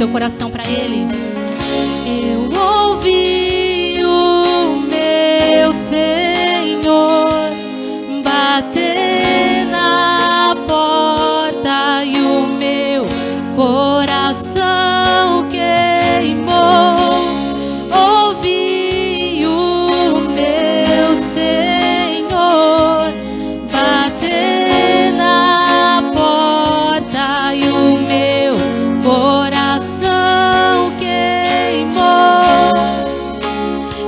seu coração para Ele. Eu ouvi o meu Senhor bater na porta e o meu coração queimou. Ouvi o meu Senhor bater na porta e o meu coração queimou.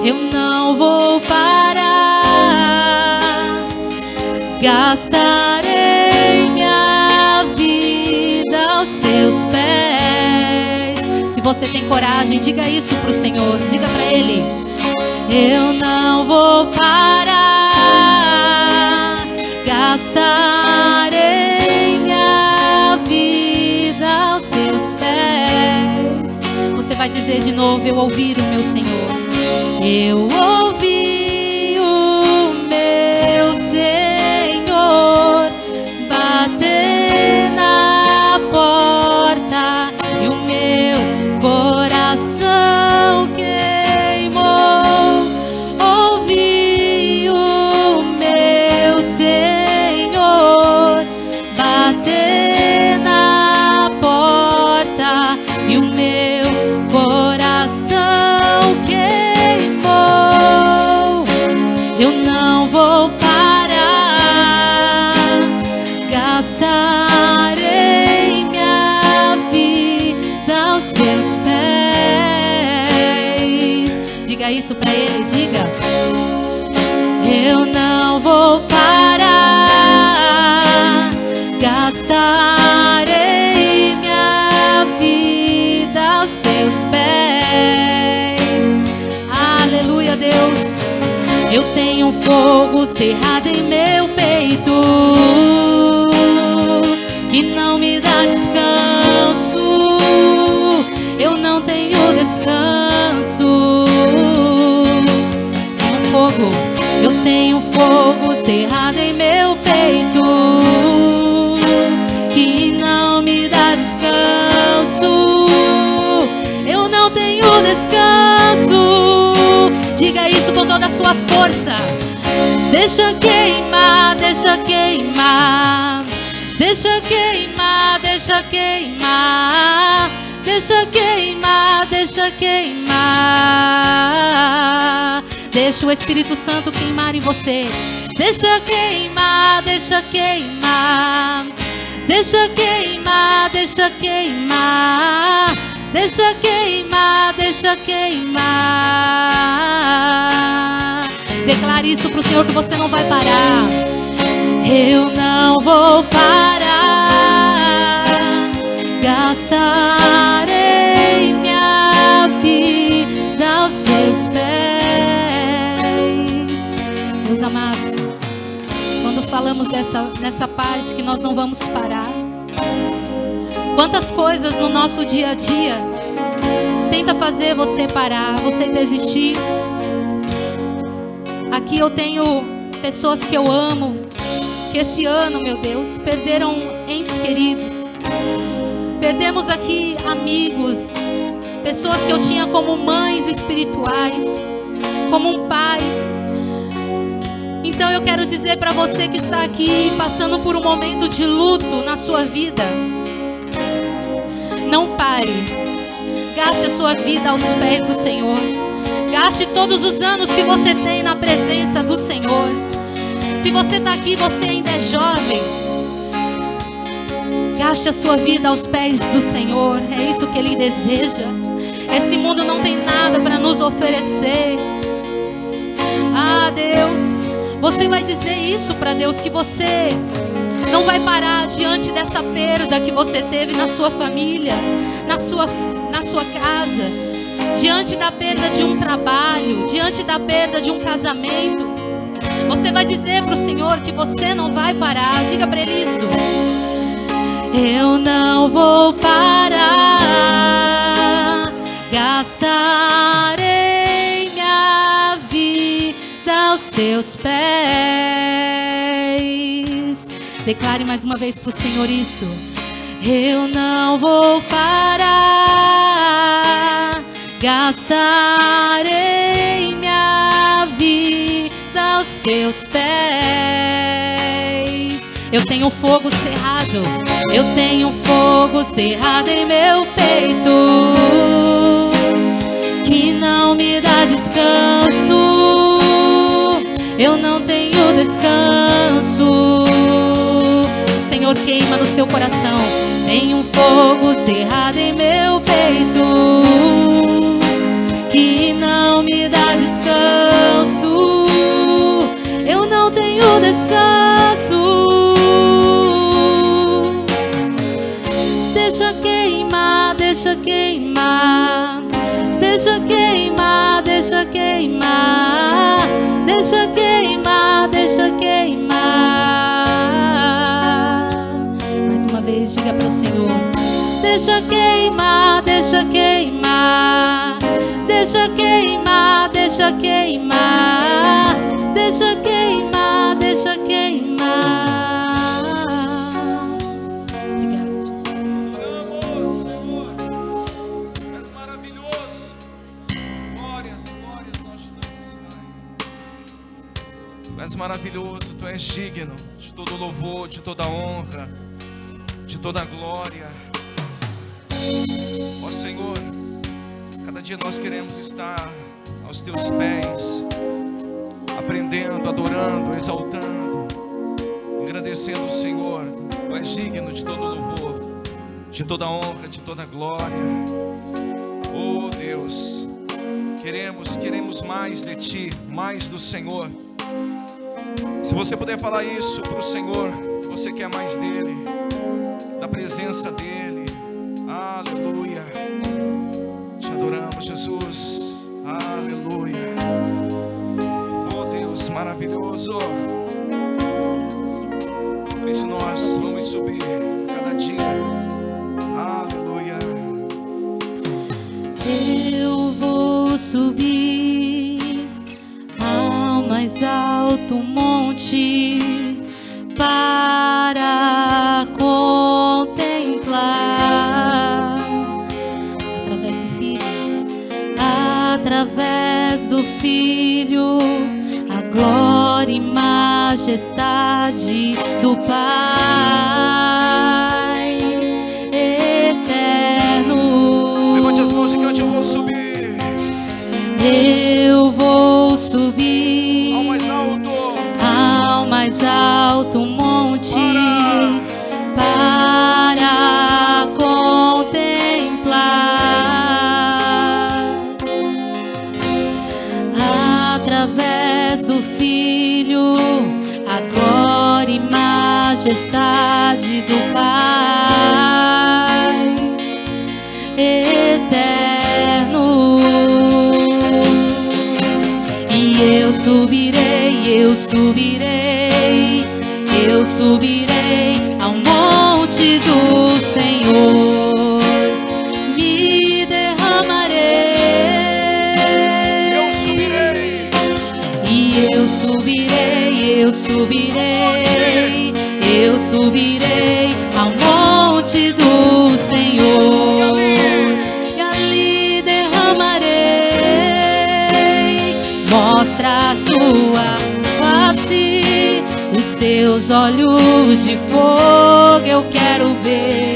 Eu não vou parar, gastarei minha vida aos seus pés. Se você tem coragem, diga isso pro Senhor, diga pra Ele. Eu não vou parar, gastarei minha vida aos seus pés. Você vai dizer de novo: eu ouvi o meu Senhor. Eu ouvi o meu Senhor bater na porta e o meu coração queimou. Ouvi o meu Senhor bater na porta e o meu coração queimou. Eu não vou parar, gastarei minha vida aos seus pés. Diga isso pra Ele, diga. Eu não vou parar, gastarei minha vida aos seus pés. Aleluia, Deus. Eu tenho um fogo cerrado em meu peito que não me dá descanso. Eu não tenho descanso. Tenho fogo. Eu tenho fogo cerrado em meu peito que não me dá descanso. Eu não tenho descanso. Diga isso com toda a sua força. Deixa queimar, deixa queimar, deixa queimar, deixa queimar, deixa queimar, deixa queimar. Deixa o Espírito Santo queimar em você. Deixa queimar, deixa queimar, deixa queimar, deixa queimar, deixa queimar, deixa queimar. Declare isso pro Senhor que você não vai parar. Eu não vou parar, gastarei minha vida aos seus pés. Meus amados, quando falamos nessa parte que nós não vamos parar, quantas coisas no nosso dia a dia tenta fazer você parar, você desistir. Aqui eu tenho pessoas que eu amo, que esse ano, meu Deus, perderam entes queridos. Perdemos aqui amigos, pessoas que eu tinha como mães espirituais, como um pai. Então eu quero dizer para você que está aqui passando por um momento de luto na sua vida: não pare, gaste a sua vida aos pés do Senhor. Gaste todos os anos que você tem na presença do Senhor. Se você está aqui, você ainda é jovem, gaste a sua vida aos pés do Senhor. É isso que Ele deseja. Esse mundo não tem nada para nos oferecer. Ah, Deus, você vai dizer isso para Deus, que você não vai parar diante dessa perda que você teve na sua família, na sua casa, diante da perda de um trabalho, diante da perda de um casamento. Você vai dizer para o Senhor que você não vai parar. Diga para Ele isso. Eu não vou parar, gastarei minha vida aos seus pés. Declare mais uma vez para o Senhor isso. Eu não vou parar, gastarei minha vida aos seus pés. Eu tenho fogo cerrado, eu tenho fogo cerrado em meu peito, que não me dá descanso. Eu não tenho descanso. O Senhor queima no seu coração. Tem um fogo cerrado em meu peito, que não me dá descanso. Eu não tenho descanso. Deixa queimar, deixa queimar, deixa queimar, deixa queimar, deixa queimar, deixa queimar. Mais uma vez, diga para o Senhor: deixa queimar, deixa queimar, deixa queimar, deixa queimar, deixa queimar, deixa queimar. Tu és maravilhoso, Tu és digno de todo louvor, de toda honra, de toda glória. Ó Senhor, cada dia nós queremos estar aos Teus pés, aprendendo, adorando, exaltando, engrandecendo o Senhor. Tu és digno de todo louvor, de toda honra, de toda glória. Oh Deus, queremos mais de Ti, mais do Senhor. Se você puder falar isso para o Senhor, que você quer mais dEle, da presença dEle. Aleluia. Te adoramos, Jesus. Aleluia. Oh Deus maravilhoso. Por isso nós vamos subir cada dia. Aleluia. Eu vou subir ao mais alto monte para contemplar através do Filho a glória e majestade do Pai eterno. Levante as mãos e cante: eu vou subir. Eu vou subir ao mais alto monte para contemplar através do Filho a glória e majestade do Pai eterno. E eu subirei ao monte do Senhor, me derramarei. Eu subirei. E eu subirei ao monte do Senhor, e ali derramarei. Mostra a sua face, os seus olhos de fogo eu quero ver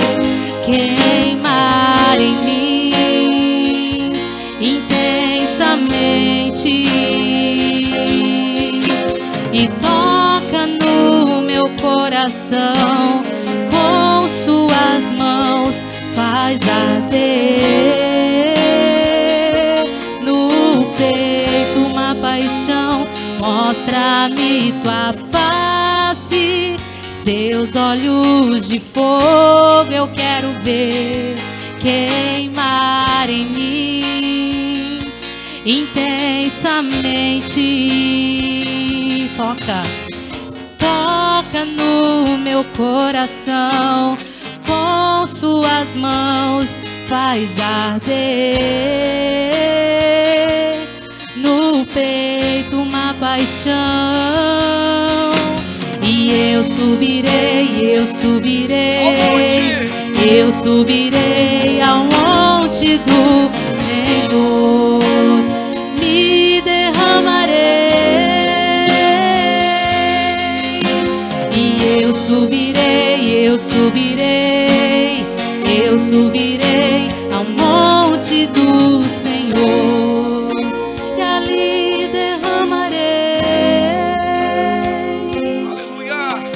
queimar em mim intensamente, e toca no meu coração com suas mãos, faz arder no peito uma paixão. Mostra-me tua face, seus olhos de fogo eu quero ver queimar em mim intensamente. Toca no meu coração com suas mãos, faz arder no peito uma paixão. E eu subirei ao monte do Senhor. Senhor, me derramarei, e eu subirei, eu subirei, eu subirei ao monte do Senhor, e ali derramarei. Aleluia,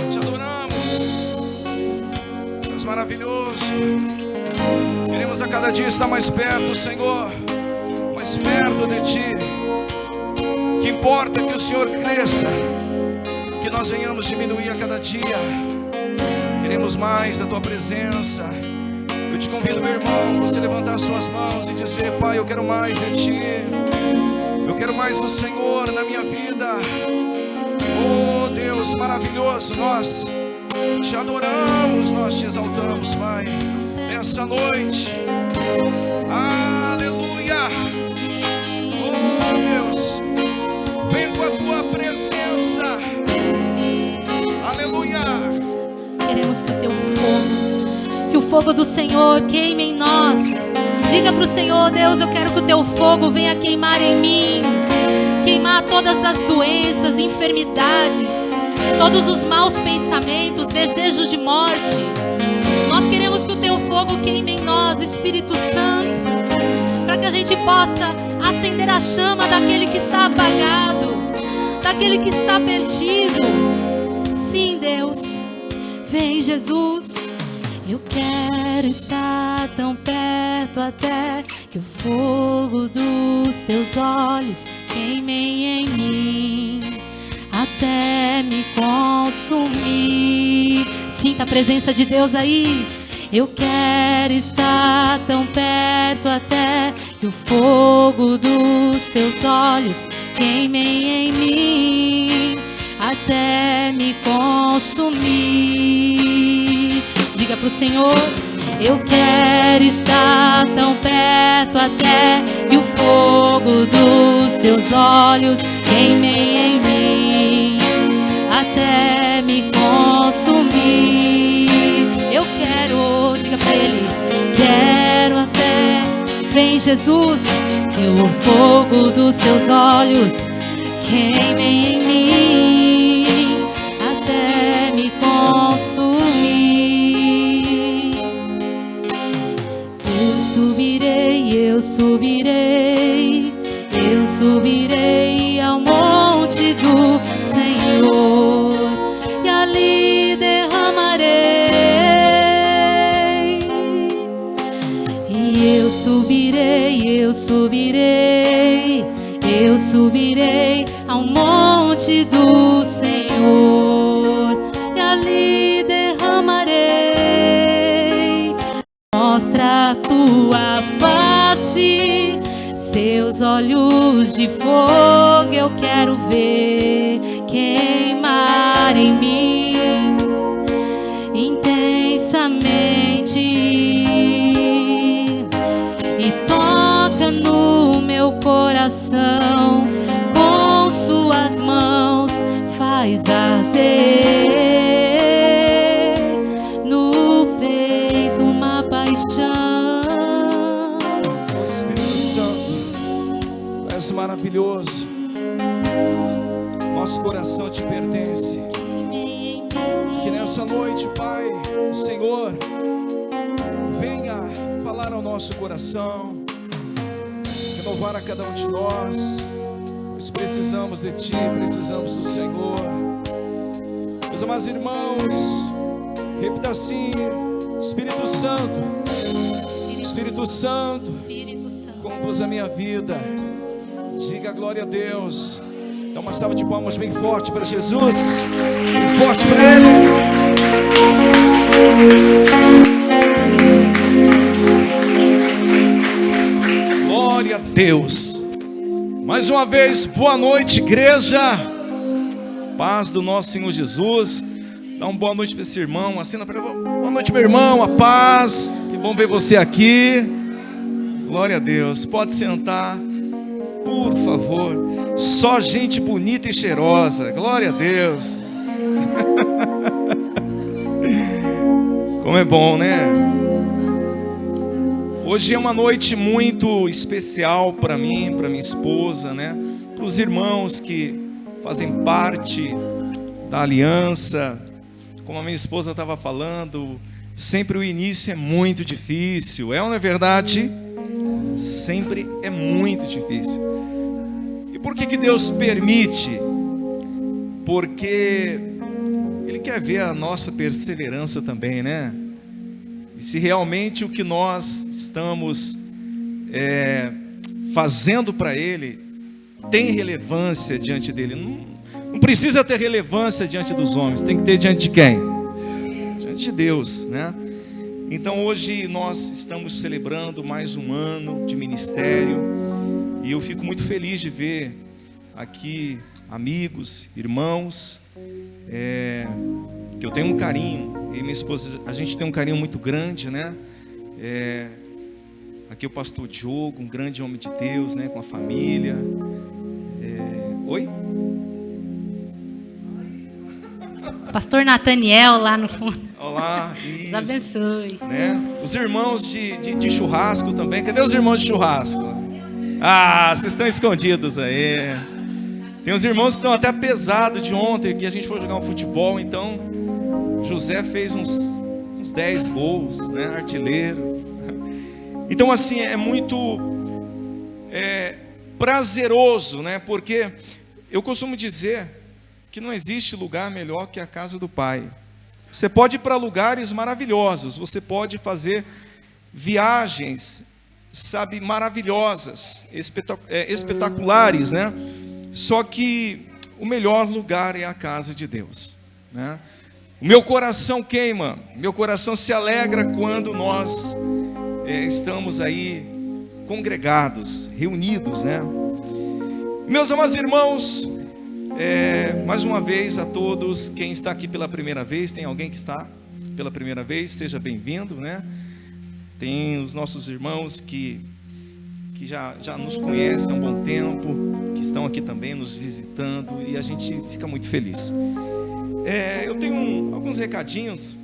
te adoramos. Deus maravilhoso. Queremos a cada dia estar mais perto, Senhor, mais perto de Ti. Que importa que o Senhor cresça, que nós venhamos diminuir a cada dia. Queremos mais da Tua presença. Eu te convido, meu irmão, você levantar suas mãos e dizer: Pai, eu quero mais de Ti, eu quero mais do Senhor na minha vida. Oh Deus maravilhoso, nós te adoramos, nós te exaltamos, Pai, nessa noite. Aleluia. Oh Deus, vem com a Tua presença. Aleluia. Queremos que o Teu fogo, que o fogo do Senhor queime em nós. Diga para o Senhor: Deus, eu quero que o Teu fogo venha queimar em mim, queimar todas as doenças, enfermidades, todos os maus pensamentos, desejos de morte. Nós queremos que o Teu fogo queime em nós, Espírito Santo, para que a gente possa acender a chama daquele que está apagado, daquele que está perdido. Sim, Deus, vem, Jesus. Eu quero estar tão perto até que o fogo dos Teus olhos queime em mim, até me consumir. Sinta a presença de Deus aí. Eu quero estar tão perto até que o fogo dos Teus olhos queime em mim, até me consumir. Diga pro Senhor: eu quero estar tão perto até que o fogo dos Seus olhos queime em mim, até me consumir. Eu quero, diga pra Ele: quero até, vem Jesus, que o fogo dos Seus olhos queime em mim, até me consumir. Eu subirei, eu subirei ao monte do Senhor, e ali derramarei. E eu subirei, eu subirei, eu subirei ao monte do Senhor, e ali derramarei. Mostra a Tua face, Seus olhos de fogo eu quero ver queimar em mim intensamente, e toca no meu coração com Suas mãos, faz arder no peito uma paixão. Espírito Santo, Tu és maravilhoso. Nosso coração Te pertence. Que nessa noite, Pai, o Senhor venha falar ao nosso coração, renovar a cada um de nós. Nós precisamos de Ti, precisamos do Senhor. Meus amados irmãos, repita assim: Espírito Santo, Espírito Santo, conduz a minha vida. Diga glória a Deus. Dá uma salva de palmas bem forte para Jesus, bem forte para Ele. Glória a Deus. Mais uma vez, boa noite, igreja. Paz do nosso Senhor Jesus. Dá uma boa noite para esse irmão. Assina para ele. Boa noite, meu irmão. A paz. Que bom ver você aqui. Glória a Deus. Pode sentar, por favor. Só gente bonita e cheirosa. Glória a Deus. Como é bom, né? Hoje é uma noite muito especial para mim, para minha esposa, né? Para os irmãos que fazem parte da aliança. Como a minha esposa estava falando, sempre o início é muito difícil. É ou não é verdade? Sempre é muito difícil. E por que Deus permite? Porque Ele quer ver a nossa perseverança também, né? E se realmente o que nós estamos fazendo para Ele tem relevância diante dEle. Não precisa ter relevância diante dos homens, tem que ter diante de quem? Diante de Deus, né? Então hoje nós estamos celebrando mais um ano de ministério. E eu fico muito feliz de ver aqui amigos, irmãos, que eu tenho um carinho. E minha esposa, a gente tem um carinho muito grande, né? Aqui o pastor Diogo, um grande homem de Deus, né? Com a família. Oi? Pastor Nathaniel lá no fundo. Olá, isso. Deus abençoe. Né? Os irmãos de churrasco também. Cadê os irmãos de churrasco? Ah, vocês estão escondidos aí. Tem uns irmãos que estão até pesados de ontem, que a gente foi jogar um futebol, então José fez uns 10 gols, né? Artilheiro. Então assim, é muito prazeroso, né? Porque eu costumo dizer que não existe lugar melhor que a casa do Pai. Você pode ir para lugares maravilhosos, você pode fazer viagens, sabe, maravilhosas, espetaculares, né? Só que o melhor lugar é a casa de Deus, né? O meu coração queima, meu coração se alegra quando nós estamos aí congregados, reunidos, né? Meus amados irmãos, mais uma vez a todos, quem está aqui pela primeira vez, tem alguém que está pela primeira vez, seja bem-vindo, né? Tem os nossos irmãos que já nos conhecem há um bom tempo, que estão aqui também nos visitando, e a gente fica muito feliz. Eu tenho alguns recadinhos.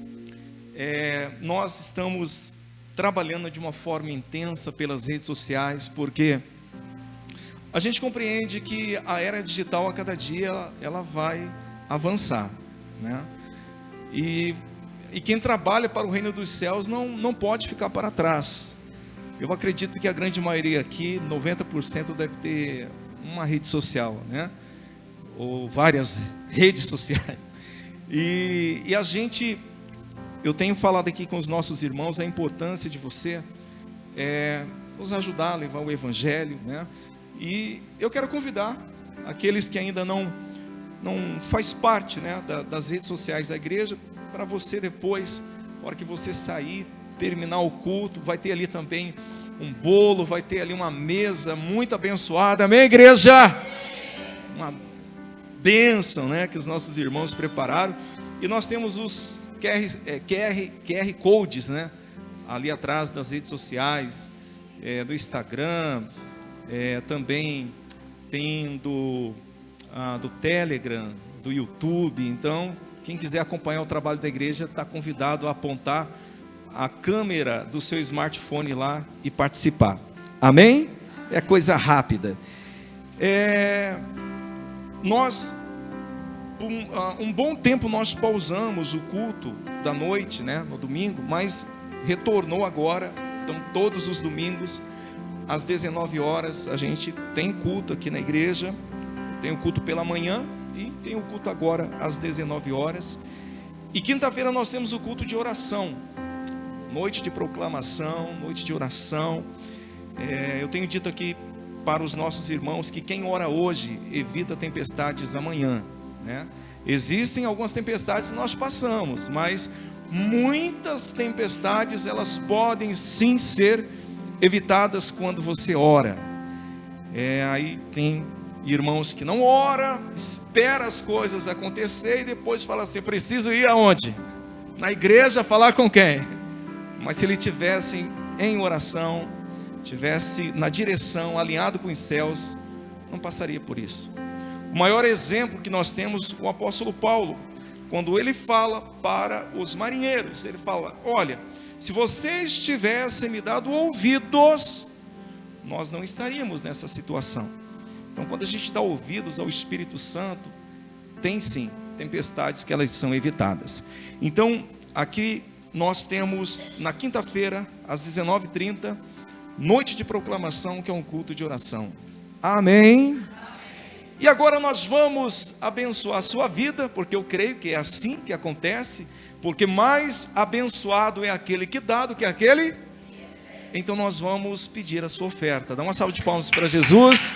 Nós estamos trabalhando de uma forma intensa pelas redes sociais, porque a gente compreende que a era digital a cada dia ela vai avançar, né? E quem trabalha para o reino dos céus não pode ficar para trás. Eu acredito que a grande maioria aqui, 90% deve ter uma rede social, né? Ou várias redes sociais. E eu tenho falado aqui com os nossos irmãos a importância de você nos ajudar a levar o evangelho, né? E eu quero convidar aqueles que ainda não faz parte, né, das redes sociais da igreja, para você depois, na hora que você sair, terminar o culto, vai ter ali também um bolo, vai ter ali uma mesa muito abençoada, amém, igreja? Uma bênção, né, que os nossos irmãos prepararam. E nós temos os QR Codes, né, ali atrás das redes sociais, do Instagram, também tem do Telegram, do YouTube. Então, quem quiser acompanhar o trabalho da igreja está convidado a apontar a câmera do seu smartphone lá e participar. Amém? É coisa rápida. Nós, por um bom tempo, nós pausamos o culto da noite, né, no domingo, mas retornou agora. Então, todos os domingos, às 19 horas, a gente tem culto aqui na igreja. Tem o culto pela manhã e tem o culto agora às 19 horas. E quinta-feira nós temos o culto de oração. Noite de proclamação, noite de oração. Eu tenho dito aqui para os nossos irmãos que quem ora hoje evita tempestades amanhã, né? Existem algumas tempestades que nós passamos, mas muitas tempestades elas podem sim ser evitadas quando você ora. Aí tem irmãos que não ora, espera as coisas acontecer e depois fala assim: preciso ir aonde? Na igreja falar com quem? Mas se ele tivesse em oração, tivesse na direção, alinhado com os céus, não passaria por isso. O maior exemplo que nós temos, o apóstolo Paulo, quando ele fala para os marinheiros, ele fala: olha, Se vocês tivessem me dado ouvidos, nós não estaríamos nessa situação. Então, quando a gente dá ouvidos ao Espírito Santo, tem sim tempestades que elas são evitadas. Então, aqui nós temos na quinta-feira, às 19h30, noite de proclamação, que é um culto de oração. Amém? E agora nós vamos abençoar a sua vida, porque eu creio que é assim que acontece, porque mais abençoado é aquele que dá do que aquele. Então nós vamos pedir a sua oferta. Dá uma salva de palmas para Jesus.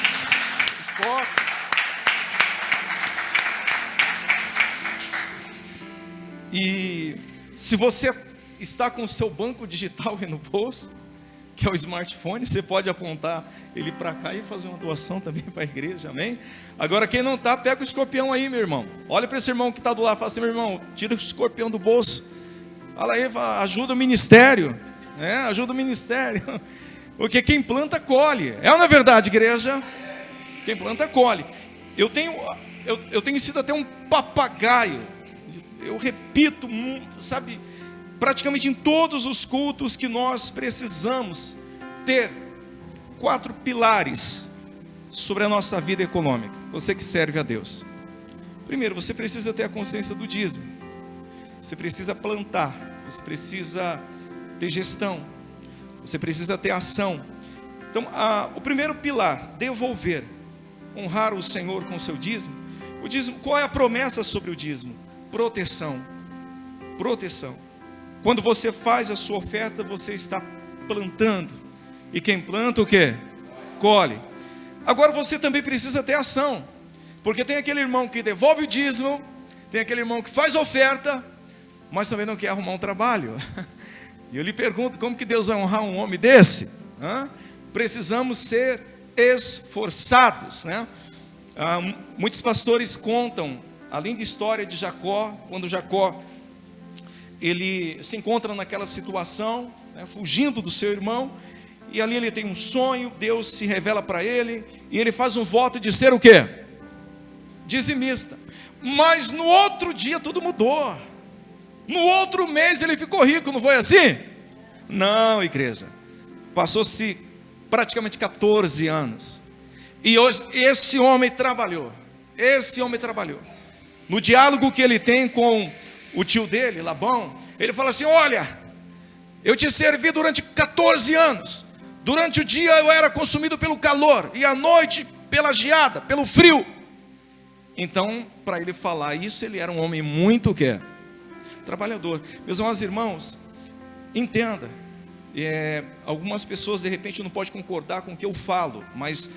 E se você está com o seu banco digital aí no bolso, que é o smartphone, você pode apontar ele para cá e fazer uma doação também para a igreja, amém? Agora quem não está, pega o escorpião aí, meu irmão. Olha para esse irmão que está do lado e fala assim: meu irmão, tira o escorpião do bolso. Fala aí, ajuda o ministério, né? Ajuda o ministério. Porque quem planta, colhe. É ou não é verdade, igreja? Quem planta, colhe. Eu tenho sido até um papagaio. Eu repito, sabe, praticamente em todos os cultos que nós precisamos ter 4 pilares sobre a nossa vida econômica. Você que serve a Deus. Primeiro, você precisa ter a consciência do dízimo. Você precisa plantar. Você precisa ter gestão. Você precisa ter ação. Então, o primeiro pilar, devolver. Honrar o Senhor com o seu dízimo. O dízimo, qual é a promessa sobre o dízimo? Proteção. Proteção. Quando você faz a sua oferta, você está plantando. E quem planta o quê? Colhe. Agora você também precisa ter ação. Porque tem aquele irmão que devolve o dízimo, tem aquele irmão que faz oferta, mas também não quer arrumar um trabalho. E eu lhe pergunto, como que Deus vai honrar um homem desse? Precisamos ser esforçados, né? Muitos pastores contam a linda história de Jacó, quando Jacó ele se encontra naquela situação, né, fugindo do seu irmão, e ali ele tem um sonho, Deus se revela para ele, e ele faz um voto de ser o quê? Dizimista. Mas no outro dia tudo mudou. No outro mês ele ficou rico, não foi assim? Não, igreja. Passou-se praticamente 14 anos. E hoje esse homem trabalhou. No diálogo que ele tem com o tio dele, Labão, ele fala assim: olha, eu te servi durante 14 anos. Durante o dia eu era consumido pelo calor, e à noite pela geada, pelo frio. Então, para ele falar isso, ele era um homem muito o quê? Trabalhador. Meus amados irmãos, entenda, algumas pessoas de repente não podem concordar com o que eu falo, mas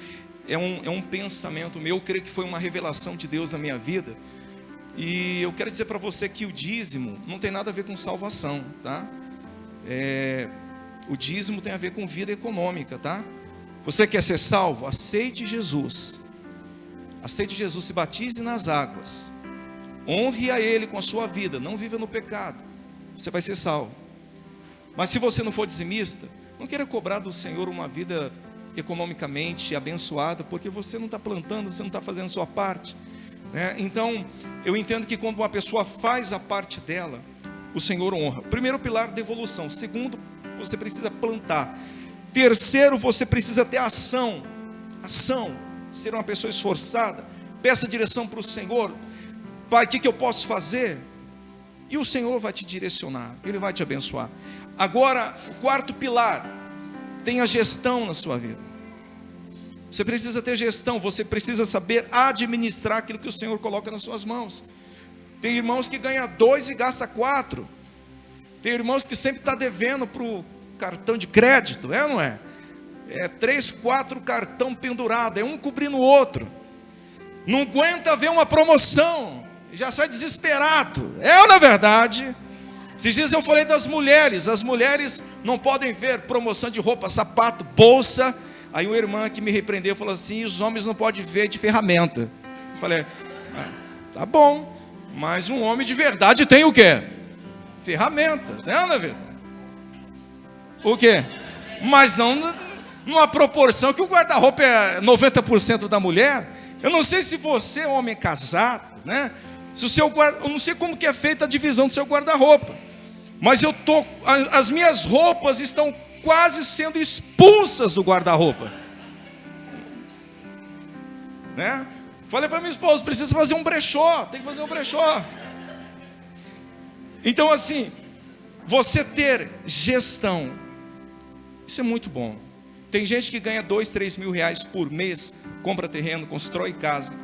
é um pensamento meu. Eu creio que foi uma revelação de Deus na minha vida. E eu quero dizer para você que o dízimo não tem nada a ver com salvação, tá? O dízimo tem a ver com vida econômica, tá? Você quer ser salvo? Aceite Jesus. Aceite Jesus, se batize nas águas. Honre a Ele com a sua vida. Não viva no pecado. Você vai ser salvo. Mas se você não for dizimista, não queira cobrar do Senhor uma vida economicamente abençoada, porque você não está plantando, você não está fazendo a sua parte. Então, eu entendo que quando uma pessoa faz a parte dela, o Senhor honra. Primeiro pilar, devolução. Segundo, você precisa plantar. Terceiro, você precisa ter ação. Ação. Ser uma pessoa esforçada. Peça direção para o Senhor. Pai, o que eu posso fazer? E o Senhor vai te direcionar. Ele vai te abençoar. Agora, o quarto pilar. Tenha gestão na sua vida. Você precisa ter gestão, você precisa saber administrar aquilo que o Senhor coloca nas suas mãos. Tem irmãos que ganham 2 e gasta 4. Tem irmãos que sempre está devendo para o cartão de crédito, é ou não é? 3, 4 cartão pendurado, um cobrindo o outro. Não aguenta ver uma promoção, já sai desesperado, é ou não é verdade? Esses dias eu falei das mulheres. As mulheres não podem ver promoção de roupa, sapato, bolsa. Aí uma irmã que me repreendeu falou assim: os homens não podem ver de ferramenta. Eu falei: tá bom, mas um homem de verdade tem o quê? Ferramentas, é ou não é verdade? O quê? Mas não numa proporção que o guarda-roupa é 90% da mulher. Eu não sei se você é um homem casado, né? Se o seu eu não sei como que é feita a divisão do seu guarda-roupa, mas as minhas roupas estão quase sendo expulsas do guarda-roupa, né? Falei para minha esposa, precisa fazer um brechó, tem que fazer um brechó. Então assim, você ter gestão, isso é muito bom. Tem gente que ganha 2, 3 mil reais por mês, compra terreno, constrói casa.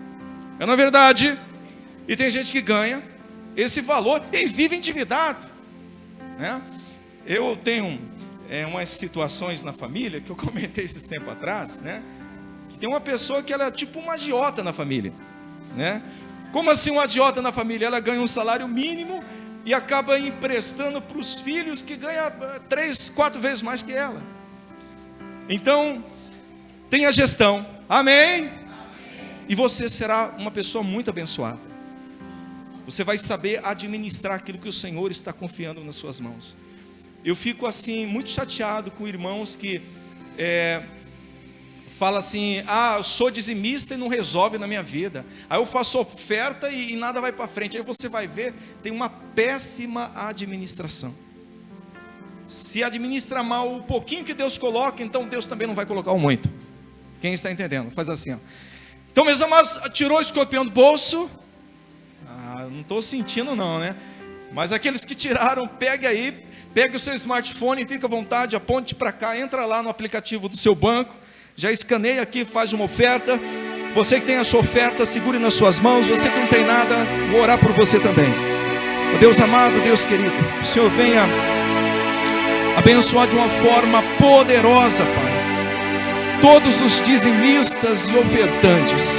Não é verdade? E tem gente que ganha esse valor e vive endividado, né? Eu tenho umas situações na família que eu comentei esses tempos atrás, né? Que tem uma pessoa que ela é tipo uma agiota na família, né? Como assim uma agiota na família? Ela ganha um salário mínimo e acaba emprestando para os filhos que ganham 3, 4 vezes mais que ela. Então, tenha gestão, amém? E você será uma pessoa muito abençoada. Você vai saber administrar aquilo que o Senhor está confiando nas suas mãos. Eu fico assim, muito chateado com irmãos que falam assim: ah, eu sou dizimista e não resolve na minha vida. Aí eu faço oferta e nada vai para frente. Aí você vai ver, tem uma péssima administração. Se administra mal o pouquinho que Deus coloca, então Deus também não vai colocar o muito. Quem está entendendo? Faz assim, ó. Então, meus amados, tirou o escorpião do bolso. Ah, não estou sentindo não, né? Mas aqueles que tiraram, pegue aí, pegue o seu smartphone, fica à vontade, aponte para cá, entra lá no aplicativo do seu banco, já escaneia aqui, faz uma oferta. Você que tem a sua oferta, segure nas suas mãos. Você que não tem nada, vou orar por você também. Oh, Deus amado, Deus querido, o Senhor venha abençoar de uma forma poderosa, Pai, todos os dizimistas e ofertantes.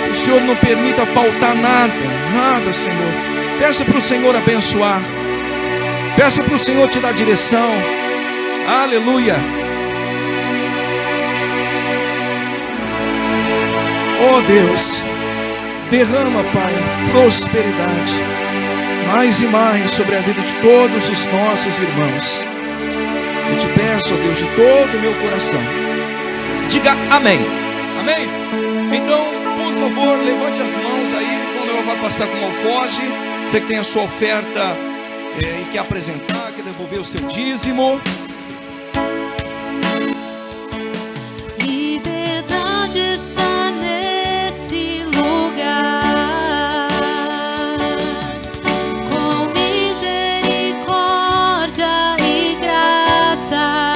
Que o Senhor não permita faltar nada, nada, Senhor. Peça para o Senhor abençoar. Peça para o Senhor te dar direção. Aleluia. Oh Deus, derrama, Pai, prosperidade mais e mais sobre a vida de todos os nossos irmãos. Eu te peço, ó Deus, de todo o meu coração. Diga amém. Amém? Então, por favor, levante as mãos aí. Quando eu vou passar com o alforje, você que tem a sua oferta e quer apresentar, quer devolver o seu dízimo. Liberdade está nesse lugar, com misericórdia e graça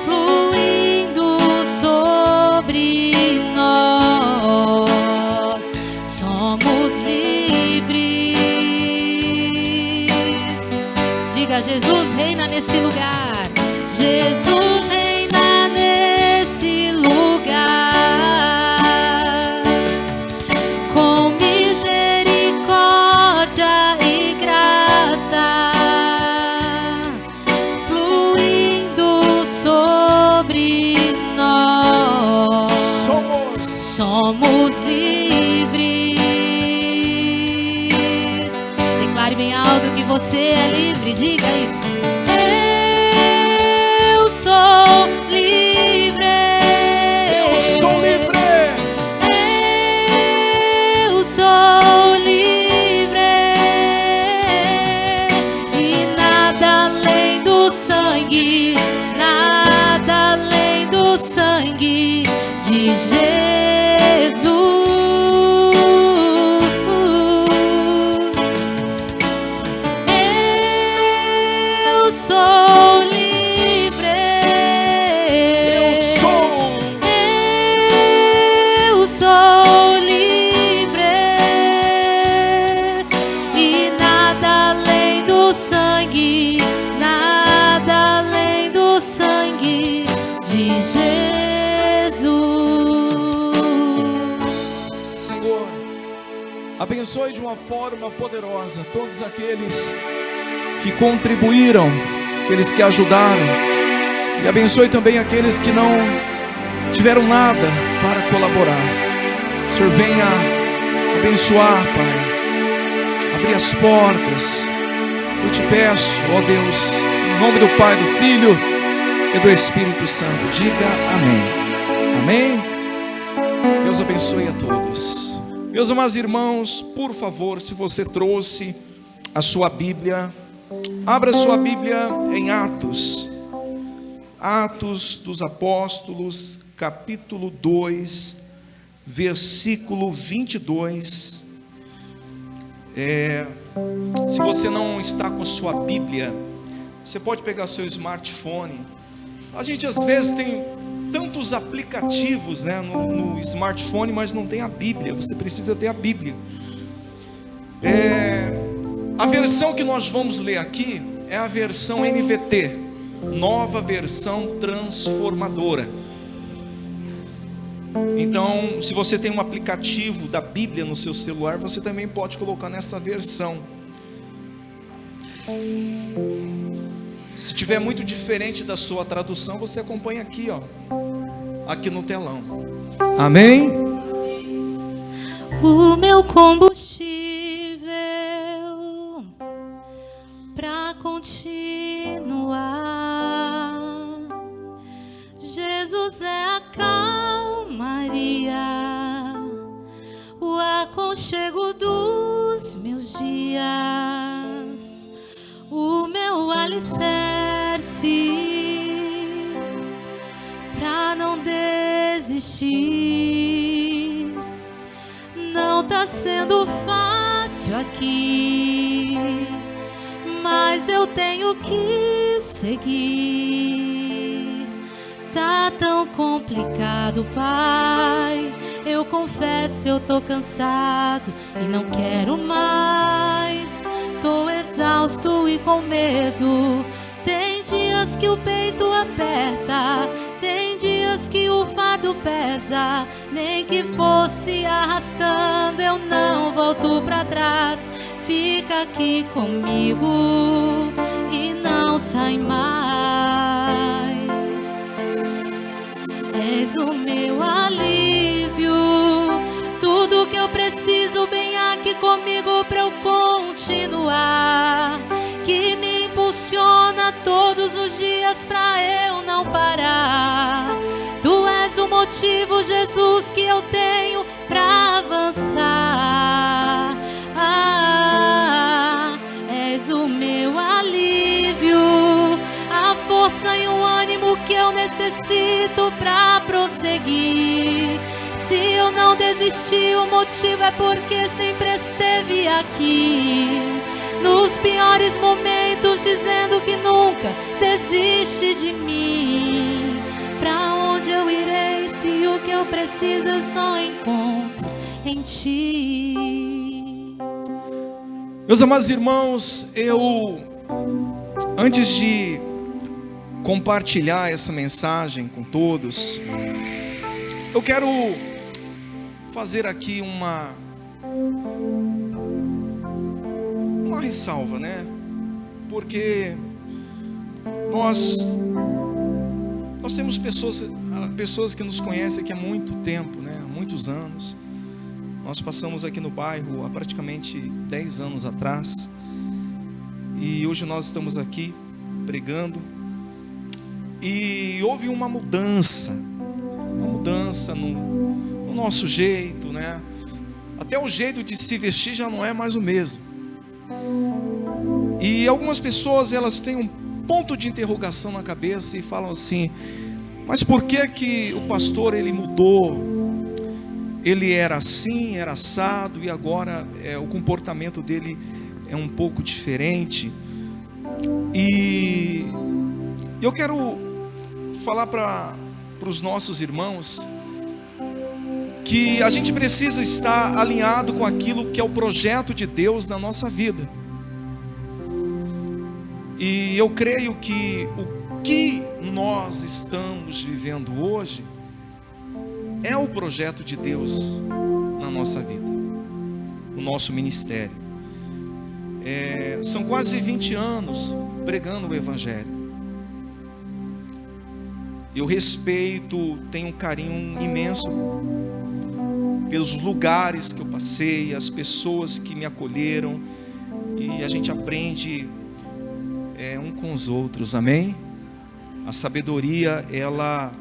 fluindo sobre nós. Somos livres. Diga: Jesus reina nesse lugar. Jesus reina nesse lugar, com misericórdia e graça fluindo sobre nós. Somos livres. Declare bem alto que você é livre. Diga isso. Eu sou livre. Eu sou livre. Eu sou livre. E nada além do sangue, nada além do sangue de Jesus. Eu sou livre. Eu sou livre. E nada além do sangue, nada além do sangue de Jesus. Senhor, abençoe de uma forma poderosa todos aqueles que contribuíram, aqueles que ajudaram, e abençoe também aqueles que não tiveram nada para colaborar. O Senhor venha abençoar, Pai, abrir as portas. Eu te peço, ó Deus, em nome do Pai, do Filho e do Espírito Santo. Diga amém. Amém. Deus abençoe a todos. Meus amados irmãos, por favor, se você trouxe a sua Bíblia, abra sua Bíblia em Atos dos Apóstolos, capítulo 2, versículo 22. Se você não está com a sua Bíblia, você pode pegar seu smartphone. A gente às vezes tem tantos aplicativos, né, no smartphone, mas não tem a Bíblia. Você precisa ter a Bíblia. A versão que nós vamos ler aqui é a versão NVT, Nova Versão Transformadora. Então, se você tem um aplicativo da Bíblia no seu celular, você também pode colocar nessa versão. Se tiver muito diferente da sua tradução, você acompanha aqui, ó, aqui no telão. Amém? O meu combustível para continuar, Jesus é a calmaria, o aconchego dos meus dias, o meu alicerce pra não desistir. Não tá sendo fácil aqui, mas eu tenho que seguir. Tá tão complicado, Pai, eu confesso, eu tô cansado e não quero mais. Tô exausto e com medo. Tem dias que o peito aperta, tem dias que o fardo pesa. Nem que fosse arrastando, eu não volto pra trás. Fica aqui comigo e não sai mais. És o meu alívio, tudo que eu preciso bem aqui comigo pra eu continuar, que me impulsiona todos os dias pra eu não parar. Tu és o motivo, Jesus, que eu tenho pra avançar. És o meu alívio, a força e o ânimo que eu necessito pra prosseguir. Se eu não desisti, o motivo é porque sempre esteve aqui, nos piores momentos, dizendo que nunca desiste de mim. Pra onde eu irei se o que eu preciso eu só encontro em Ti? Meus amados irmãos, antes de compartilhar essa mensagem com todos, eu quero fazer aqui uma ressalva, né? Porque nós temos pessoas que nos conhecem aqui há muito tempo, né? Há muitos anos. Nós passamos aqui no bairro há praticamente 10 anos atrás, e hoje nós estamos aqui pregando, e houve uma mudança no nosso jeito, né? Até o jeito de se vestir já não é mais o mesmo. E algumas pessoas, elas têm um ponto de interrogação na cabeça e falam assim: mas por que o pastor, ele mudou? Ele era assim, era assado, e agora o comportamento dele é um pouco diferente. E eu quero falar para os nossos irmãos que a gente precisa estar alinhado com aquilo que é o projeto de Deus na nossa vida. E eu creio que o que nós estamos vivendo hoje é o projeto de Deus na nossa vida, no nosso ministério. São quase 20 anos pregando o Evangelho. Eu respeito, tenho um carinho imenso pelos lugares que eu passei, as pessoas que me acolheram, e a gente aprende um com os outros, amém? A sabedoria, ela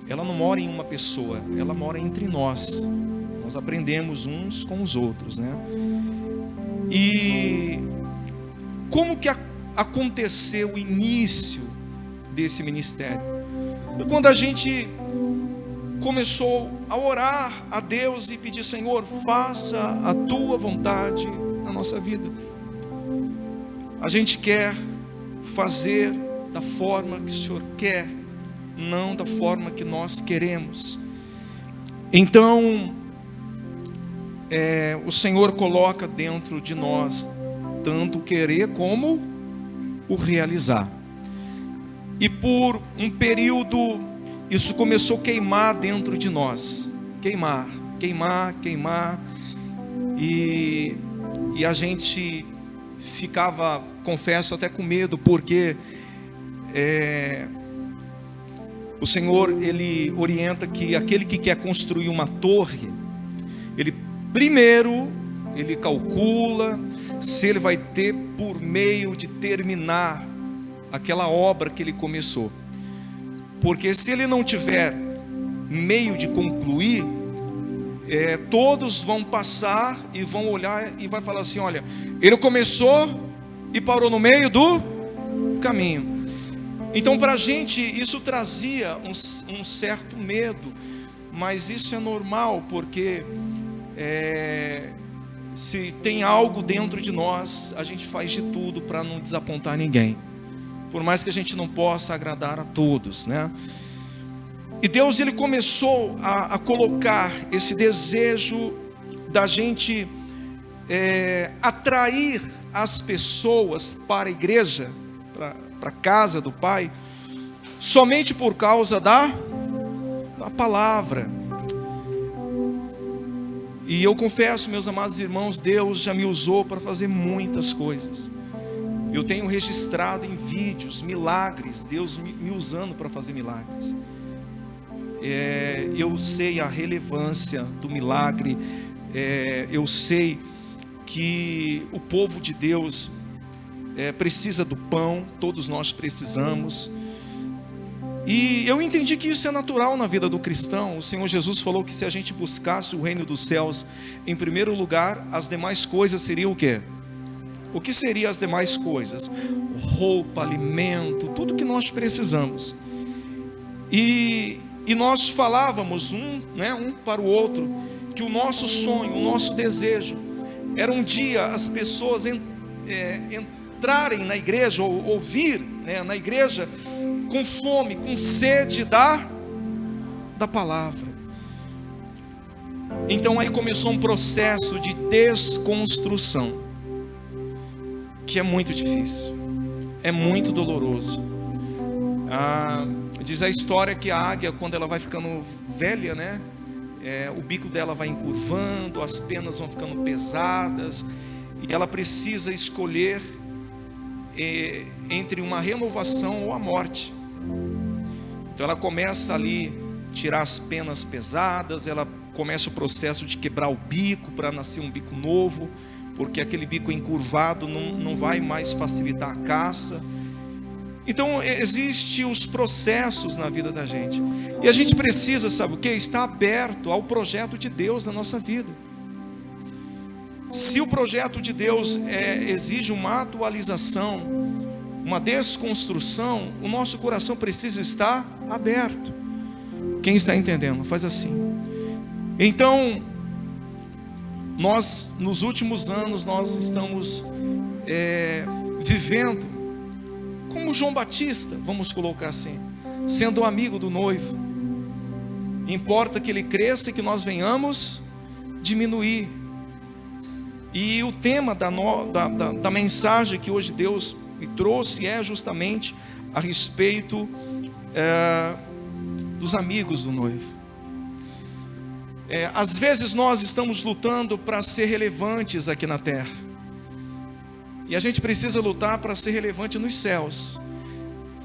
não mora em uma pessoa, ela mora entre nós. Nós aprendemos uns com os outros, né? E como que aconteceu o início desse ministério? E quando a gente começou a orar a Deus e pedir: Senhor, faça a tua vontade na nossa vida. A gente quer fazer da forma que o Senhor quer, não da forma que nós queremos. Então, o Senhor coloca dentro de nós tanto o querer como o realizar. E por um período isso começou a queimar dentro de nós. Queimar. E a gente ficava, confesso, até com medo, porque o Senhor, Ele orienta que aquele que quer construir uma torre, ele primeiro, ele calcula se ele vai ter por meio de terminar aquela obra que ele começou. Porque se ele não tiver meio de concluir, todos vão passar e vão olhar e vai falar assim: olha, ele começou e parou no meio do caminho. Então, para a gente isso trazia um certo medo, mas isso é normal, porque se tem algo dentro de nós, a gente faz de tudo para não desapontar ninguém, por mais que a gente não possa agradar a todos, né? E Deus, Ele começou a colocar esse desejo da gente atrair as pessoas para a igreja, para a casa do Pai, somente por causa da palavra. E eu confesso, meus amados irmãos, Deus já me usou para fazer muitas coisas. Eu tenho registrado em vídeos milagres, Deus me usando para fazer milagres. Eu sei a relevância do milagre, eu sei que o povo de Deus precisa do pão, todos nós precisamos. E eu entendi que isso é natural na vida do cristão. O Senhor Jesus falou que se a gente buscasse o reino dos céus em primeiro lugar, as demais coisas seriam o quê? O que seriam as demais coisas? Roupa, alimento, tudo que nós precisamos. E nós falávamos um para o outro que o nosso sonho, o nosso desejo era um dia as pessoas entrarem na igreja, ou ouvir, na igreja, com fome, com sede da palavra. Então aí começou um processo de desconstrução, que é muito difícil, é muito doloroso. Diz a história que a águia, quando ela vai ficando velha, o bico dela vai encurvando, as penas vão ficando pesadas, e ela precisa escolher entre uma renovação ou a morte. Então ela começa ali a tirar as penas pesadas, ela começa o processo de quebrar o bico para nascer um bico novo, porque aquele bico encurvado não vai mais facilitar a caça. Então existem os processos na vida da gente, e a gente precisa, sabe o que? Estar aberto ao projeto de Deus na nossa vida. Se o projeto de Deus exige uma atualização, uma desconstrução, o nosso coração precisa estar aberto. Quem está entendendo? Faz assim. Então, nós nos últimos anos, nós estamos vivendo como João Batista, vamos colocar assim, sendo um amigo do noivo. Importa que ele cresça e que nós venhamos diminuir. E o tema da mensagem que hoje Deus me trouxe é justamente a respeito dos amigos do noivo. Às vezes nós estamos lutando para ser relevantes aqui na terra, e a gente precisa lutar para ser relevante nos céus.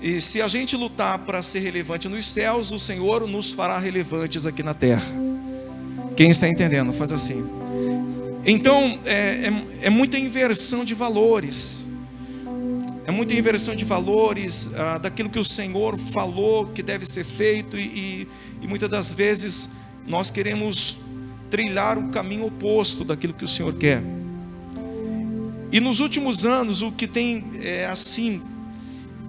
E se a gente lutar para ser relevante nos céus, o Senhor nos fará relevantes aqui na terra. Quem está entendendo? Faz assim. Então, é muita inversão de valores. É muita inversão de valores daquilo que o Senhor falou que deve ser feito. E muitas das vezes nós queremos trilhar o caminho oposto daquilo que o Senhor quer. E nos últimos anos, o que tem assim,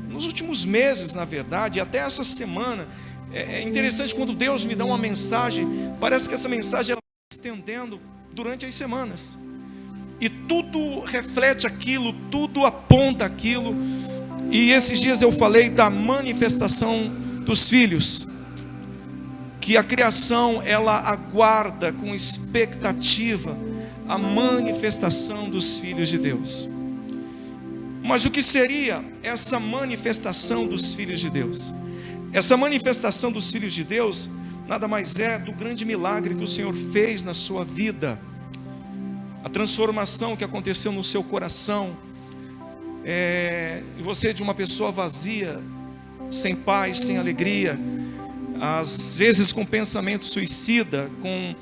nos últimos meses, na verdade, até essa semana, é interessante quando Deus me dá uma mensagem, parece que essa mensagem ela está se estendendo durante as semanas. E tudo reflete aquilo, tudo aponta aquilo. E esses dias eu falei da manifestação dos filhos, que a criação ela aguarda com expectativa a manifestação dos filhos de Deus. Mas o que seria essa manifestação dos filhos de Deus? Essa manifestação dos filhos de Deus nada mais é do grande milagre que o Senhor fez na sua vida, a transformação que aconteceu no seu coração. Você de uma pessoa vazia, sem paz, sem alegria, às vezes com pensamento suicida, com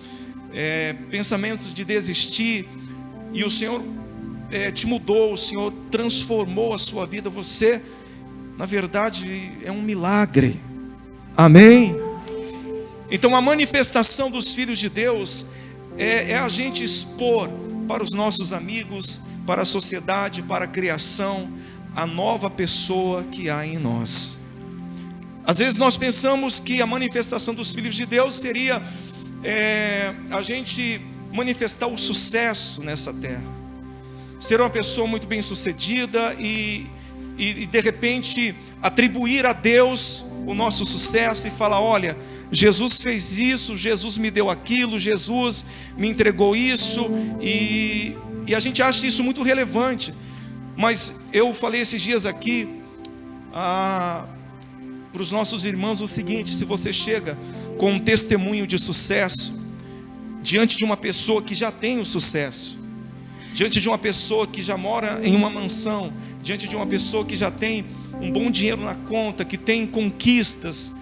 pensamentos de desistir, e o Senhor te mudou, o Senhor transformou a sua vida. Você, na verdade, é um milagre. Amém? Então a manifestação dos filhos de Deus é a gente expor para os nossos amigos, para a sociedade, para a criação, a nova pessoa que há em nós. Às vezes nós pensamos que a manifestação dos filhos de Deus seria a gente manifestar o sucesso nessa terra, ser uma pessoa muito bem sucedida e de repente atribuir a Deus o nosso sucesso e falar: olha, Jesus fez isso, Jesus me deu aquilo, Jesus me entregou isso, e a gente acha isso muito relevante. Mas eu falei esses dias aqui para os nossos irmãos o seguinte: se você chega com um testemunho de sucesso diante de uma pessoa que já tem o sucesso, diante de uma pessoa que já mora em uma mansão, diante de uma pessoa que já tem um bom dinheiro na conta, que tem conquistas,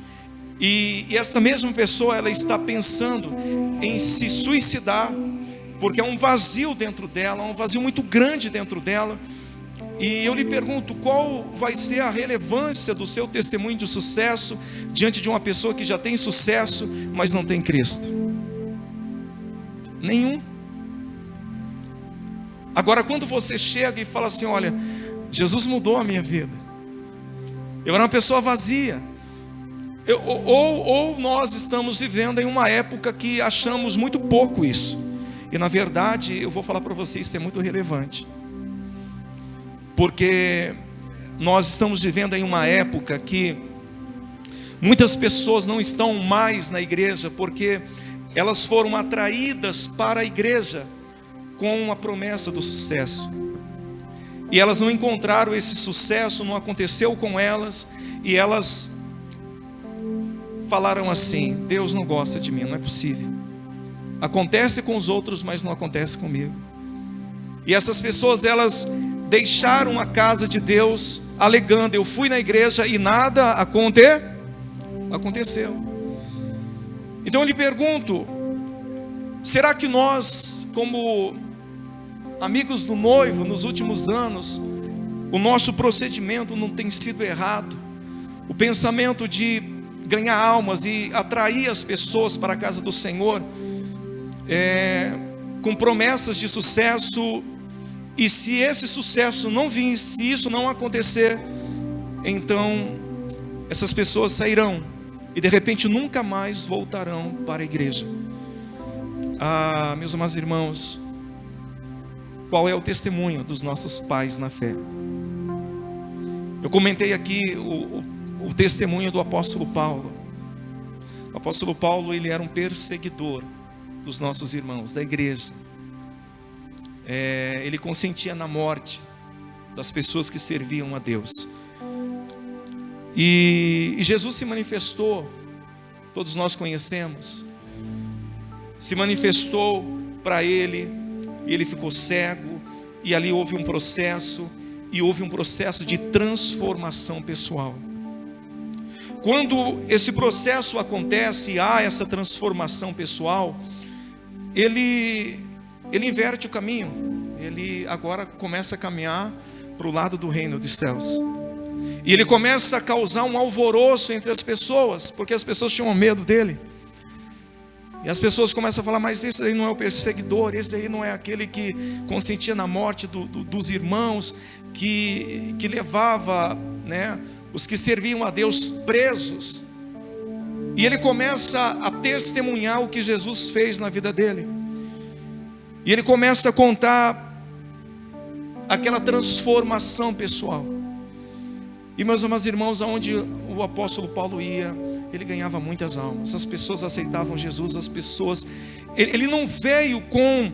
e essa mesma pessoa ela está pensando em se suicidar, porque há um vazio dentro dela, há um vazio muito grande dentro dela. E eu lhe pergunto, qual vai ser a relevância do seu testemunho de sucesso diante de uma pessoa que já tem sucesso, mas não tem Cristo? Nenhum. Agora, quando você chega e fala assim: olha, Jesus mudou a minha vida, eu era uma pessoa vazia, ou nós estamos vivendo em uma época que achamos muito pouco isso, e na verdade, eu vou falar para você, isso é muito relevante. Porque nós estamos vivendo em uma época que muitas pessoas não estão mais na igreja, porque elas foram atraídas para a igreja com a promessa do sucesso, e elas não encontraram esse sucesso, não aconteceu com elas, e elas falaram assim: Deus não gosta de mim, não é possível, acontece com os outros, mas não acontece comigo. E essas pessoas, elas deixaram a casa de Deus alegando: eu fui na igreja e nada aconteceu. Então eu lhe pergunto, será que nós, como amigos do noivo, nos últimos anos, o nosso procedimento não tem sido errado? O pensamento de ganhar almas e atrair as pessoas para a casa do Senhor, com promessas de sucesso. E se esse sucesso não vir, se isso não acontecer, então essas pessoas sairão e de repente nunca mais voltarão para a igreja. Meus amados irmãos, qual é o testemunho dos nossos pais na fé? Eu comentei aqui o testemunho do apóstolo Paulo. O apóstolo Paulo, ele era um perseguidor dos nossos irmãos, da igreja. Ele consentia na morte das pessoas que serviam a Deus. E Jesus se manifestou, todos nós conhecemos, se manifestou para ele, e ele ficou cego, e ali houve um processo, de transformação pessoal. Quando esse processo acontece e há essa transformação pessoal, ele inverte o caminho, ele agora começa a caminhar para o lado do reino dos céus, e ele começa a causar um alvoroço entre as pessoas, porque as pessoas tinham medo dele. E as pessoas começam a falar, mas esse aí não é o perseguidor, esse aí não é aquele que consentia na morte dos irmãos, que levava, né, os que serviam a Deus presos. E ele começa a testemunhar o que Jesus fez na vida dele. E ele começa a contar aquela transformação pessoal. E meus amados irmãos, aonde o apóstolo Paulo ia, ele ganhava muitas almas. As pessoas aceitavam Jesus, as pessoas... Ele não veio com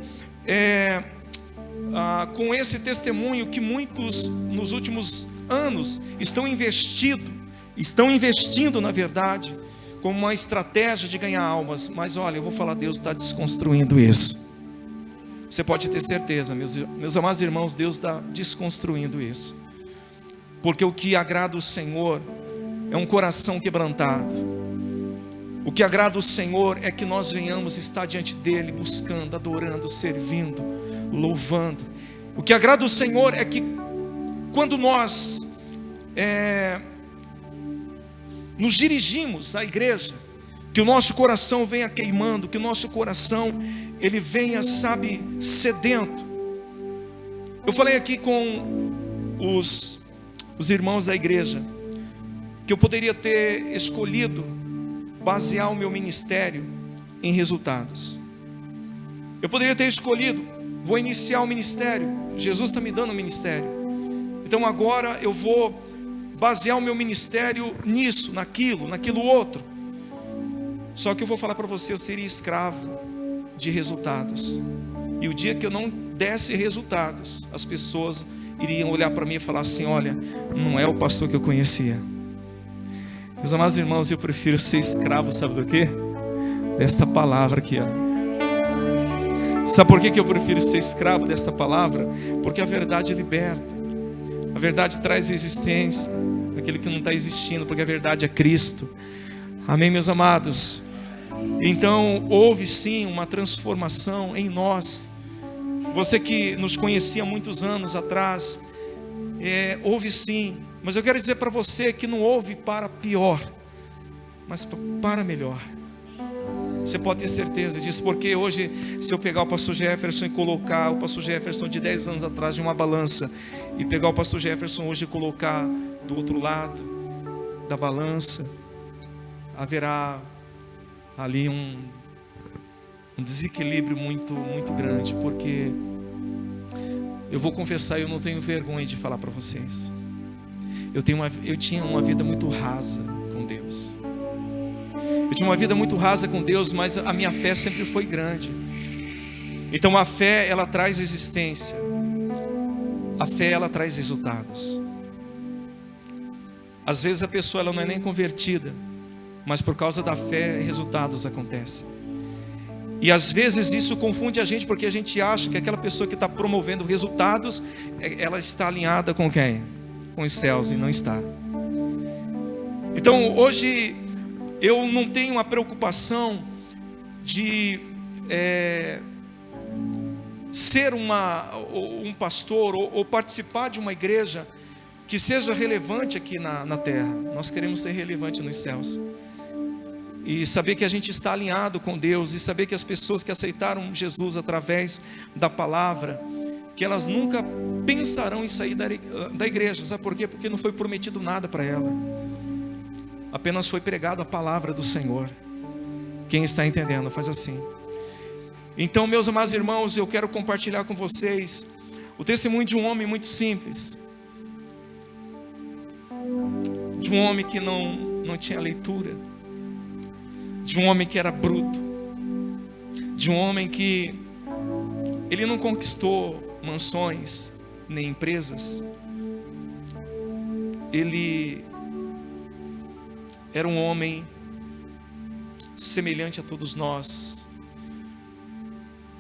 esse testemunho que muitos nos últimos anos estão investindo na verdade, como uma estratégia de ganhar almas. Mas olha, eu vou falar, Deus está desconstruindo isso. Você pode ter certeza, meus amados irmãos, Deus está desconstruindo isso. Porque o que agrada o Senhor é um coração quebrantado. O que agrada o Senhor é que nós venhamos estar diante dEle, buscando, adorando, servindo, louvando. O que agrada o Senhor é que quando nós nos dirigimos à igreja, que o nosso coração venha queimando, que o nosso coração ele venha, sabe, sedento. Eu falei aqui com os irmãos da igreja que eu poderia ter escolhido basear o meu ministério em resultados. Eu poderia ter escolhido, vou iniciar o ministério, Jesus está me dando o ministério, então agora eu vou basear o meu ministério nisso, naquilo outro. Só que eu vou falar para você, eu seria escravo de resultados. E o dia que eu não desse resultados, as pessoas iriam olhar para mim e falar assim, olha, não é o pastor que eu conhecia. Meus amados irmãos, eu prefiro ser escravo, sabe do quê? Desta palavra aqui, ó. Sabe por que eu prefiro ser escravo desta palavra? Porque a verdade liberta. A verdade traz existência daquilo que não está existindo, porque a verdade é Cristo. Amém, meus amados? Então, houve sim uma transformação em nós. Você que nos conhecia muitos anos atrás, houve sim. Mas eu quero dizer para você que não houve para pior, mas para melhor. Você pode ter certeza disso, porque hoje, se eu pegar o pastor Jefferson e colocar o pastor Jefferson de 10 anos atrás em uma balança, e pegar o pastor Jefferson hoje e colocar do outro lado da balança, haverá ali um desequilíbrio muito, muito grande. Porque eu vou confessar, eu não tenho vergonha de falar para vocês, eu tinha uma vida muito rasa com Deus. Eu tinha uma vida muito rasa com Deus, mas a minha fé sempre foi grande. Então a fé, ela traz existência. A fé, ela traz resultados. Às vezes a pessoa ela não é nem convertida, mas por causa da fé, resultados acontecem. E às vezes isso confunde a gente, porque a gente acha que aquela pessoa que está promovendo resultados, ela está alinhada com quem? Com os céus, e não está. Então hoje eu não tenho a preocupação de ser um pastor ou participar de uma igreja que seja relevante aqui na terra. Nós queremos ser relevante nos céus. E saber que a gente está alinhado com Deus, e saber que as pessoas que aceitaram Jesus através da palavra, que elas nunca pensarão em sair da igreja. Sabe por quê? Porque não foi prometido nada para ela. Apenas foi pregado a palavra do Senhor. Quem está entendendo, faz assim. Então, meus amados irmãos, eu quero compartilhar com vocês o testemunho de um homem muito simples. De um homem que não tinha leitura. De um homem que era bruto. De um homem que ele não conquistou mansões nem empresas. Ele era um homem semelhante a todos nós,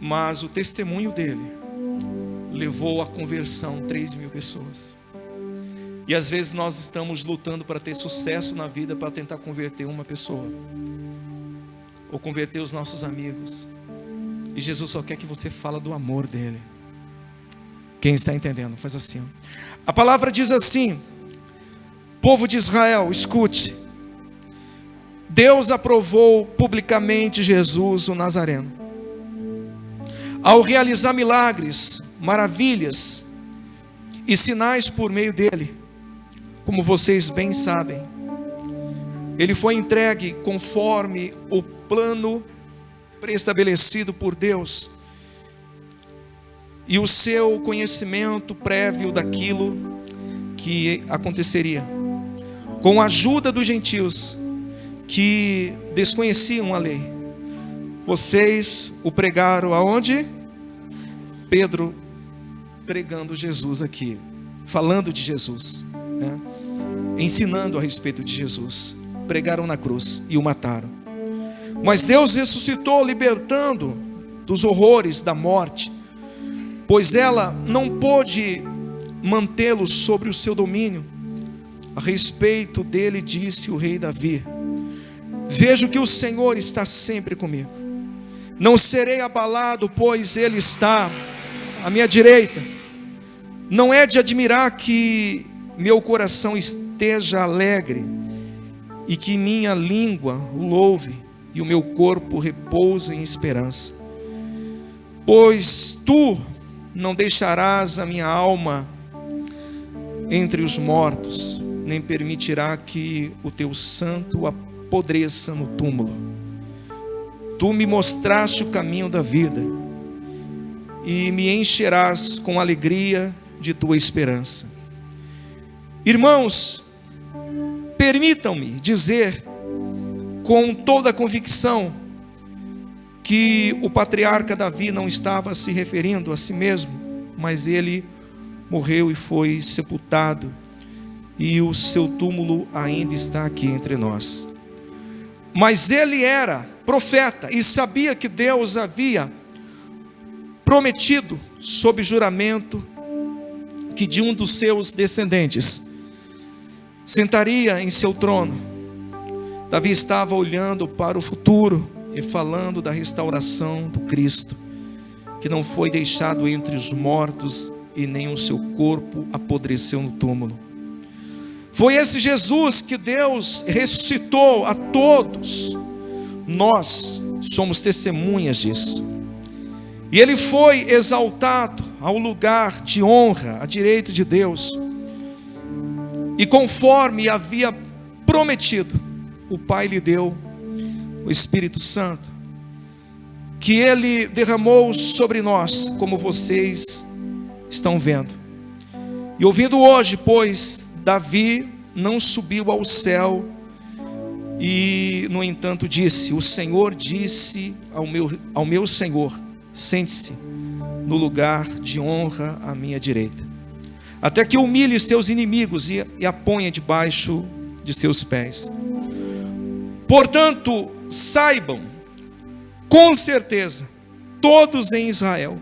mas o testemunho dele levou à conversão 3.000 pessoas. E às vezes nós estamos lutando para ter sucesso na vida, para tentar converter uma pessoa, ou converter os nossos amigos. E Jesus só quer que você fale do amor dele. Quem está entendendo, faz assim. A palavra diz assim: povo de Israel, escute. Deus aprovou publicamente Jesus, o Nazareno, ao realizar milagres, maravilhas e sinais por meio dele. Como vocês bem sabem, ele foi entregue conforme o plano preestabelecido por Deus e o seu conhecimento prévio daquilo que aconteceria, com a ajuda dos gentios que desconheciam a lei. Vocês o pregaram aonde? Pedro pregando Jesus aqui, falando de Jesus, né? Ensinando a respeito de Jesus. Pregaram na cruz e o mataram. Mas Deus ressuscitou, libertando dos horrores da morte, pois ela não pôde mantê-lo sobre o seu domínio. A respeito dele disse o rei Davi: vejo que o Senhor está sempre comigo, não serei abalado, pois ele está à minha direita. Não é de admirar que meu coração esteja alegre e que minha língua o louve e o meu corpo repousa em esperança, pois tu não deixarás a minha alma entre os mortos, nem permitirá que o teu santo apodreça no túmulo. Tu me mostraste o caminho da vida e me encherás com alegria de tua esperança. Irmãos, permitam-me dizer com toda a convicção que o patriarca Davi não estava se referindo a si mesmo, mas ele morreu e foi sepultado, e o seu túmulo ainda está aqui entre nós. Mas ele era profeta e sabia que Deus havia prometido, sob juramento, que de um dos seus descendentes sentaria em seu trono. Davi estava olhando para o futuro e falando da restauração do Cristo, que não foi deixado entre os mortos e nem o seu corpo apodreceu no túmulo. Foi esse Jesus que Deus ressuscitou a todos. Nós somos testemunhas disso. E ele foi exaltado ao lugar de honra, à direita de Deus. E conforme havia prometido, o Pai lhe deu o Espírito Santo, que ele derramou sobre nós, como vocês estão vendo. E ouvindo hoje, pois Davi não subiu ao céu, e no entanto disse: o Senhor disse ao meu Senhor: sente-se no lugar de honra à minha direita, até que humilhe seus inimigos e a ponha debaixo de seus pés. Portanto, saibam com certeza todos em Israel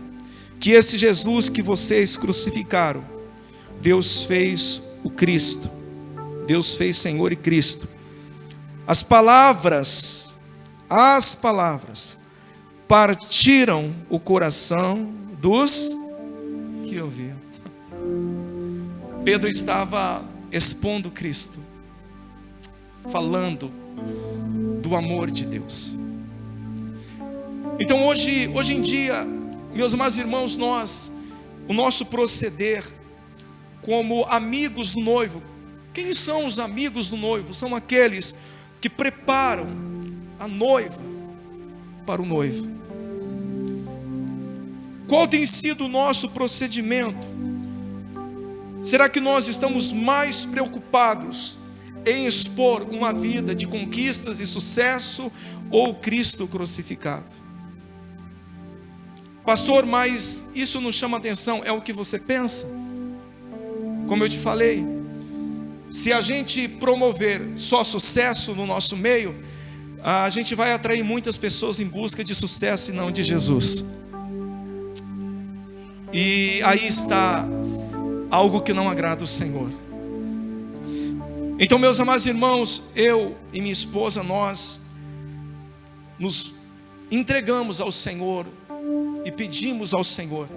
que esse Jesus que vocês crucificaram, Deus fez o Cristo, Deus fez Senhor e Cristo. As palavras partiram o coração dos que ouviam. Pedro estava expondo Cristo, falando do amor de Deus. Então hoje em dia, meus amados irmãos, o nosso proceder como amigos do noivo. Quem são os amigos do noivo? São aqueles que preparam a noiva para o noivo. Qual tem sido o nosso procedimento? Será que nós estamos mais preocupados em expor uma vida de conquistas e sucesso, ou Cristo crucificado? Pastor, mas isso não chama atenção, é o que você pensa? Como eu te falei, se a gente promover só sucesso no nosso meio, a gente vai atrair muitas pessoas em busca de sucesso e não de Jesus. E aí está algo que não agrada o Senhor. Então, meus amados irmãos, eu e minha esposa, nós nos entregamos ao Senhor e pedimos ao Senhor: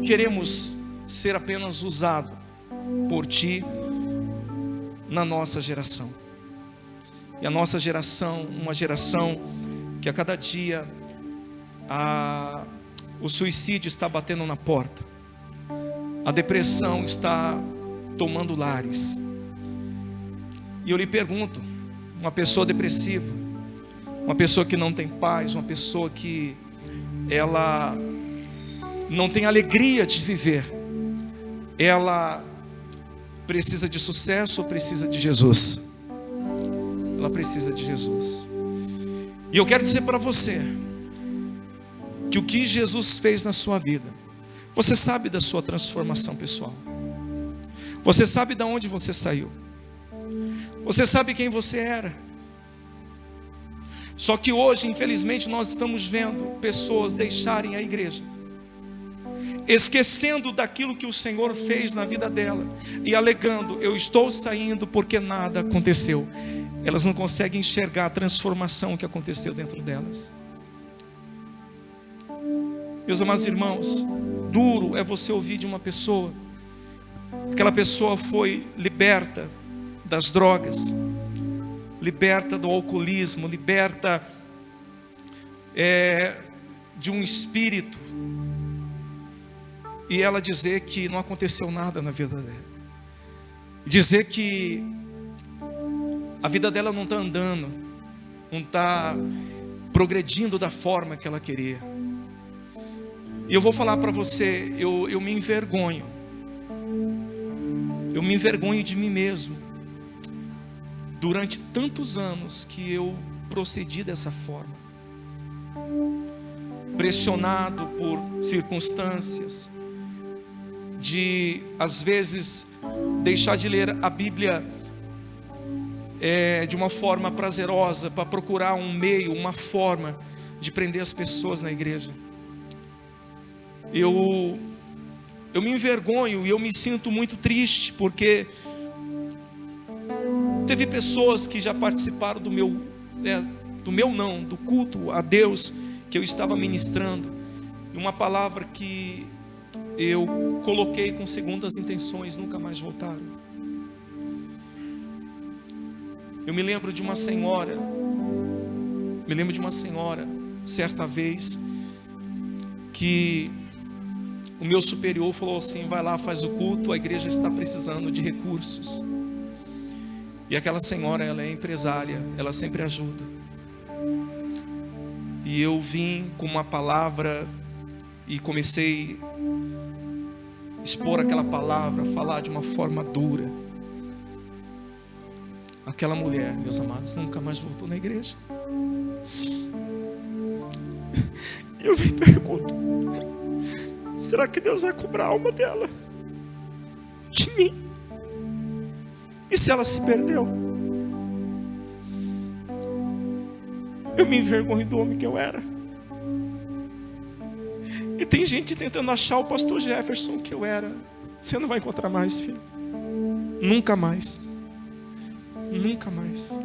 queremos ser apenas usado por Ti na nossa geração. E a nossa geração, uma geração que a cada dia o suicídio está batendo na porta. A depressão está tomando lares. E eu lhe pergunto, uma pessoa depressiva, uma pessoa que não tem paz, uma pessoa que ela não tem alegria de viver, ela precisa de sucesso ou precisa de Jesus? Ela precisa de Jesus. E eu quero dizer para você que o que Jesus fez na sua vida, você sabe da sua transformação pessoal, você sabe de onde você saiu, você sabe quem você era. Só que hoje, infelizmente, nós estamos vendo pessoas deixarem a igreja, esquecendo daquilo que o Senhor fez na vida dela e alegando: eu estou saindo porque nada aconteceu. Elas não conseguem enxergar a transformação que aconteceu dentro delas. Meus amados irmãos, duro é você ouvir de uma pessoa, aquela pessoa foi liberta das drogas, liberta do alcoolismo, liberta de um espírito, e ela dizer que não aconteceu nada na vida dela, dizer que a vida dela não está andando, não está progredindo da forma que ela queria. E eu vou falar para você, eu me envergonho, de mim mesmo, durante tantos anos que eu procedi dessa forma, pressionado por circunstâncias, de às vezes deixar de ler a Bíblia de uma forma prazerosa, para procurar um meio, uma forma de prender as pessoas na igreja. Eu me envergonho e eu me sinto muito triste, porque teve pessoas que já participaram do culto a Deus que eu estava ministrando, e uma palavra que eu coloquei com segundas intenções nunca mais voltaram. Eu me lembro de uma senhora, certa vez, que o meu superior falou assim: vai lá, faz o culto, a igreja está precisando de recursos. E aquela senhora, ela é empresária, ela sempre ajuda. E eu vim com uma palavra e comecei a expor aquela palavra, falar de uma forma dura. Aquela mulher, meus amados, nunca mais voltou na igreja. E eu me pergunto: será que Deus vai cobrar a alma dela de mim? E se ela se perdeu? Eu me envergonho do homem que eu era. E tem gente tentando achar o pastor Jefferson que eu era. Você não vai encontrar mais, filho. Nunca mais. Nunca mais.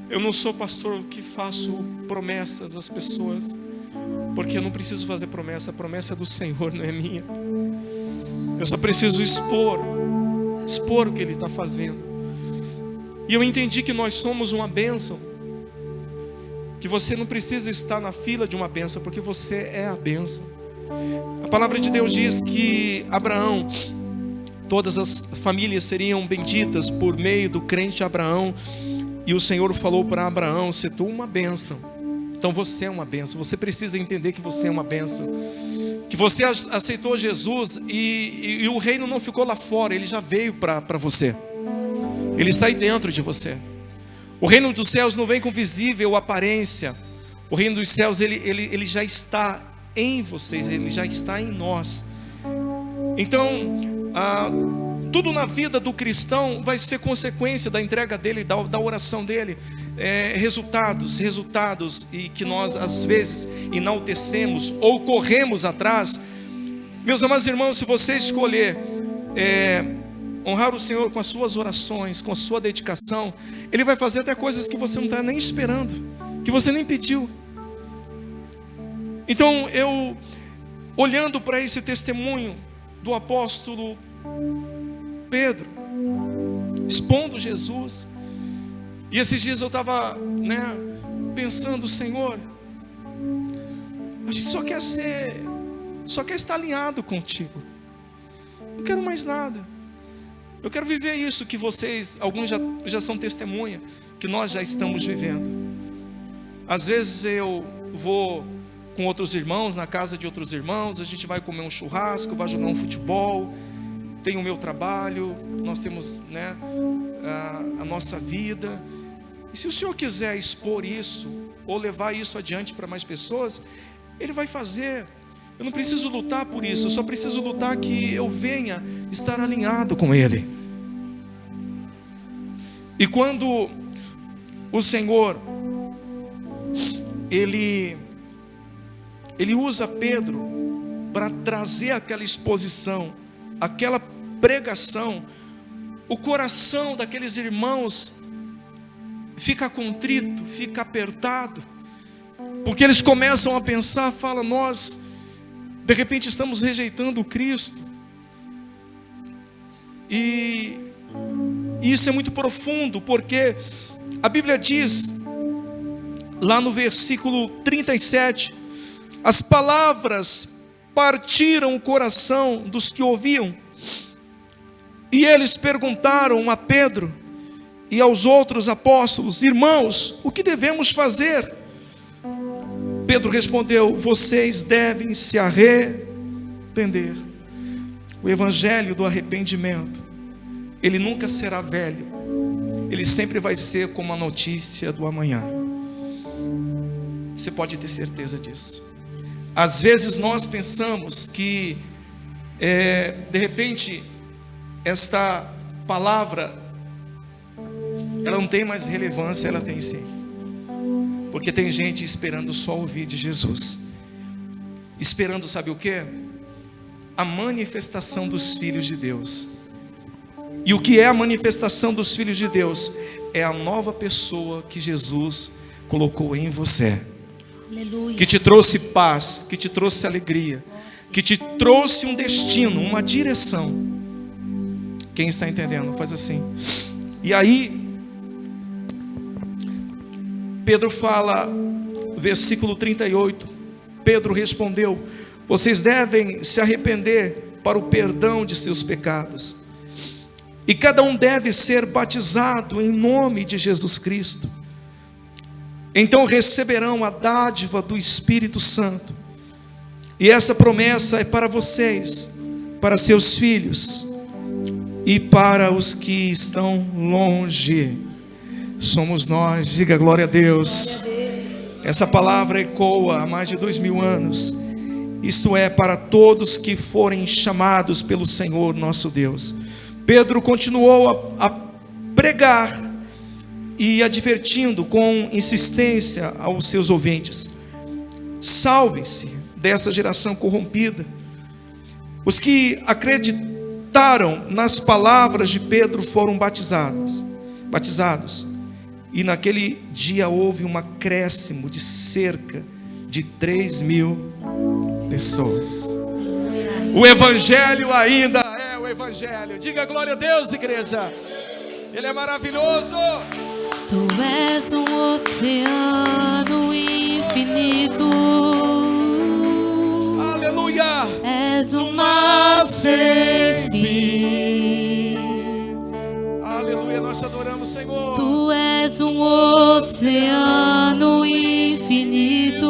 Eu não sou pastor que faço promessas às pessoas, porque eu não preciso fazer promessa. A promessa é do Senhor, não é minha. Eu só preciso expor o que Ele está fazendo. E eu entendi que nós somos uma bênção, que você não precisa estar na fila de uma bênção, porque você é a bênção. A palavra de Deus diz que Abraão, todas as famílias seriam benditas por meio do crente Abraão. E o Senhor falou para Abraão: se tu uma bênção, então você é uma bênção. Você precisa entender que você é uma bênção, que você aceitou Jesus e o reino não ficou lá fora, ele já veio para você, ele está aí dentro de você. O reino dos céus não vem com visível aparência. O reino dos céus ele já está em vocês, ele já está em nós. Então tudo na vida do cristão vai ser consequência da entrega dele, da oração dele. Resultados, e que nós às vezes enaltecemos ou corremos atrás. Meus amados irmãos, se você escolher honrar o Senhor com as suas orações, com a sua dedicação, Ele vai fazer até coisas que você não está nem esperando, que você nem pediu. Então eu, olhando para esse testemunho do apóstolo Pedro, expondo Jesus. E esses dias eu estava, pensando, Senhor, a gente só quer estar alinhado contigo. Não quero mais nada. Eu quero viver isso que vocês, alguns já são testemunha, que nós já estamos vivendo. Às vezes eu vou com outros irmãos, na casa de outros irmãos, a gente vai comer um churrasco, vai jogar um futebol, tem o meu trabalho, nós temos a nossa vida. E se o Senhor quiser expor isso, ou levar isso adiante para mais pessoas, Ele vai fazer. Eu não preciso lutar por isso, eu só preciso lutar que eu venha estar alinhado com Ele. E quando o Senhor, Ele usa Pedro para trazer aquela exposição, aquela pregação, o coração daqueles irmãos fica contrito, fica apertado, porque eles começam a pensar, falam, nós de repente estamos rejeitando o Cristo. E isso é muito profundo, porque a Bíblia diz, lá no versículo 37, as palavras partiram o coração dos que ouviam, e eles perguntaram a Pedro e aos outros apóstolos, irmãos, o que devemos fazer? Pedro respondeu, vocês devem se arrepender. O evangelho do arrependimento, ele nunca será velho, ele sempre vai ser como a notícia do amanhã. Você pode ter certeza disso. Às vezes nós pensamos que de repente esta palavra ela não tem mais relevância. Ela tem sim, porque tem gente esperando só ouvir de Jesus, esperando, sabe o que? A manifestação dos filhos de Deus. E o que é a manifestação dos filhos de Deus? É a nova pessoa que Jesus colocou em você. Aleluia. Que te trouxe paz, que te trouxe alegria, que te trouxe um destino, uma direção. Quem está entendendo? Faz assim. E aí Pedro fala, versículo 38, Pedro respondeu, vocês devem se arrepender para o perdão de seus pecados, e cada um deve ser batizado em nome de Jesus Cristo, então receberão a dádiva do Espírito Santo, e essa promessa é para vocês, para seus filhos, e para os que estão longe. Somos nós, diga glória a Deus. Essa palavra ecoa há mais de 2000 anos. Isto é, para todos que forem chamados pelo Senhor nosso Deus. Pedro continuou a pregar e advertindo com insistência aos seus ouvintes: salvem-se dessa geração corrompida. Os que acreditaram nas palavras de Pedro foram batizados. E naquele dia houve um acréscimo de cerca de 3.000 pessoas. O evangelho ainda é o evangelho. Diga glória a Deus, igreja. Ele é maravilhoso. Tu és um oceano infinito. Aleluia. És um mar sem fim. Aleluia, nós te adoramos, Senhor. Tu és um oceano infinito.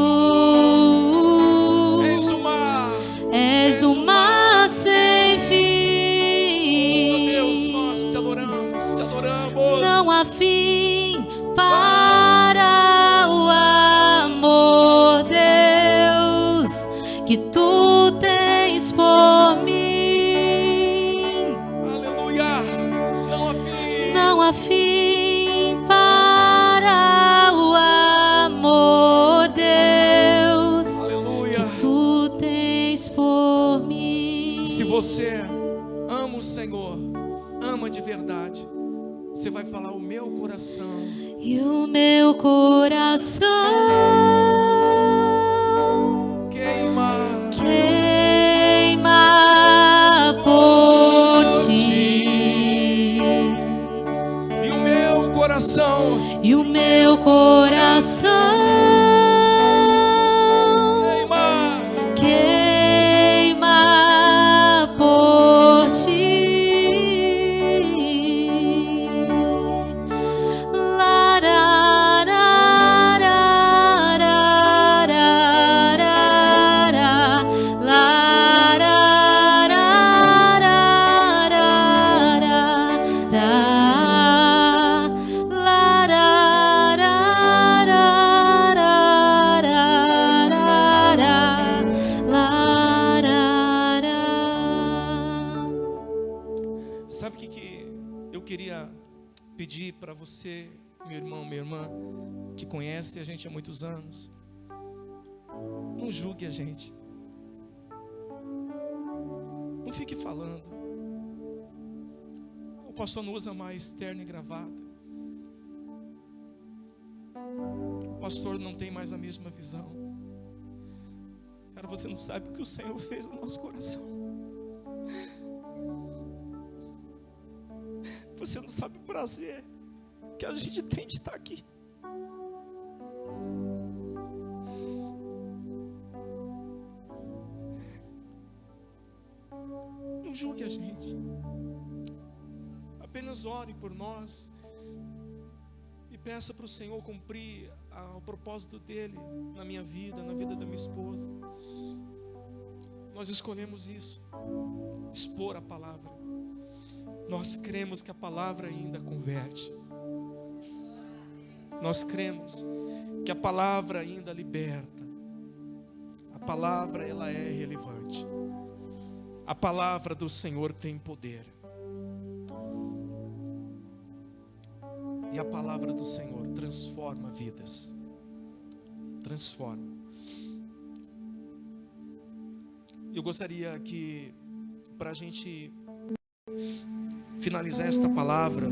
És um mar sem fim. Oh Deus, nós te adoramos, te adoramos. Não há fim para o amor, Deus, que tu tens por mim. Aleluia. Não há fim para o amor, Deus. Aleluia. Que tu tens por mim. Se você ama o Senhor, ama de verdade, você vai falar: o meu coração. E o meu coração queima por ti. coração, e o meu coração queima por ti. Sabe o que eu queria pedir para você, meu irmão, minha irmã, que conhece a gente há muitos anos? Não julgue a gente. Não fique falando. O pastor não usa mais terno e gravata. O pastor não tem mais a mesma visão. Cara, você não sabe o que o Senhor fez no nosso coração. Você não sabe o prazer que a gente tem de estar aqui. Não julgue a gente. Apenas ore por nós e peça para o Senhor cumprir o propósito dele na minha vida, na vida da minha esposa. Nós escolhemos isso, expor a palavra. Nós cremos que a palavra ainda converte. Nós cremos que a palavra ainda liberta. A palavra, ela é relevante. A palavra do Senhor tem poder. E a palavra do Senhor transforma vidas. Transforma. Eu gostaria que, para a gente finalizar esta palavra,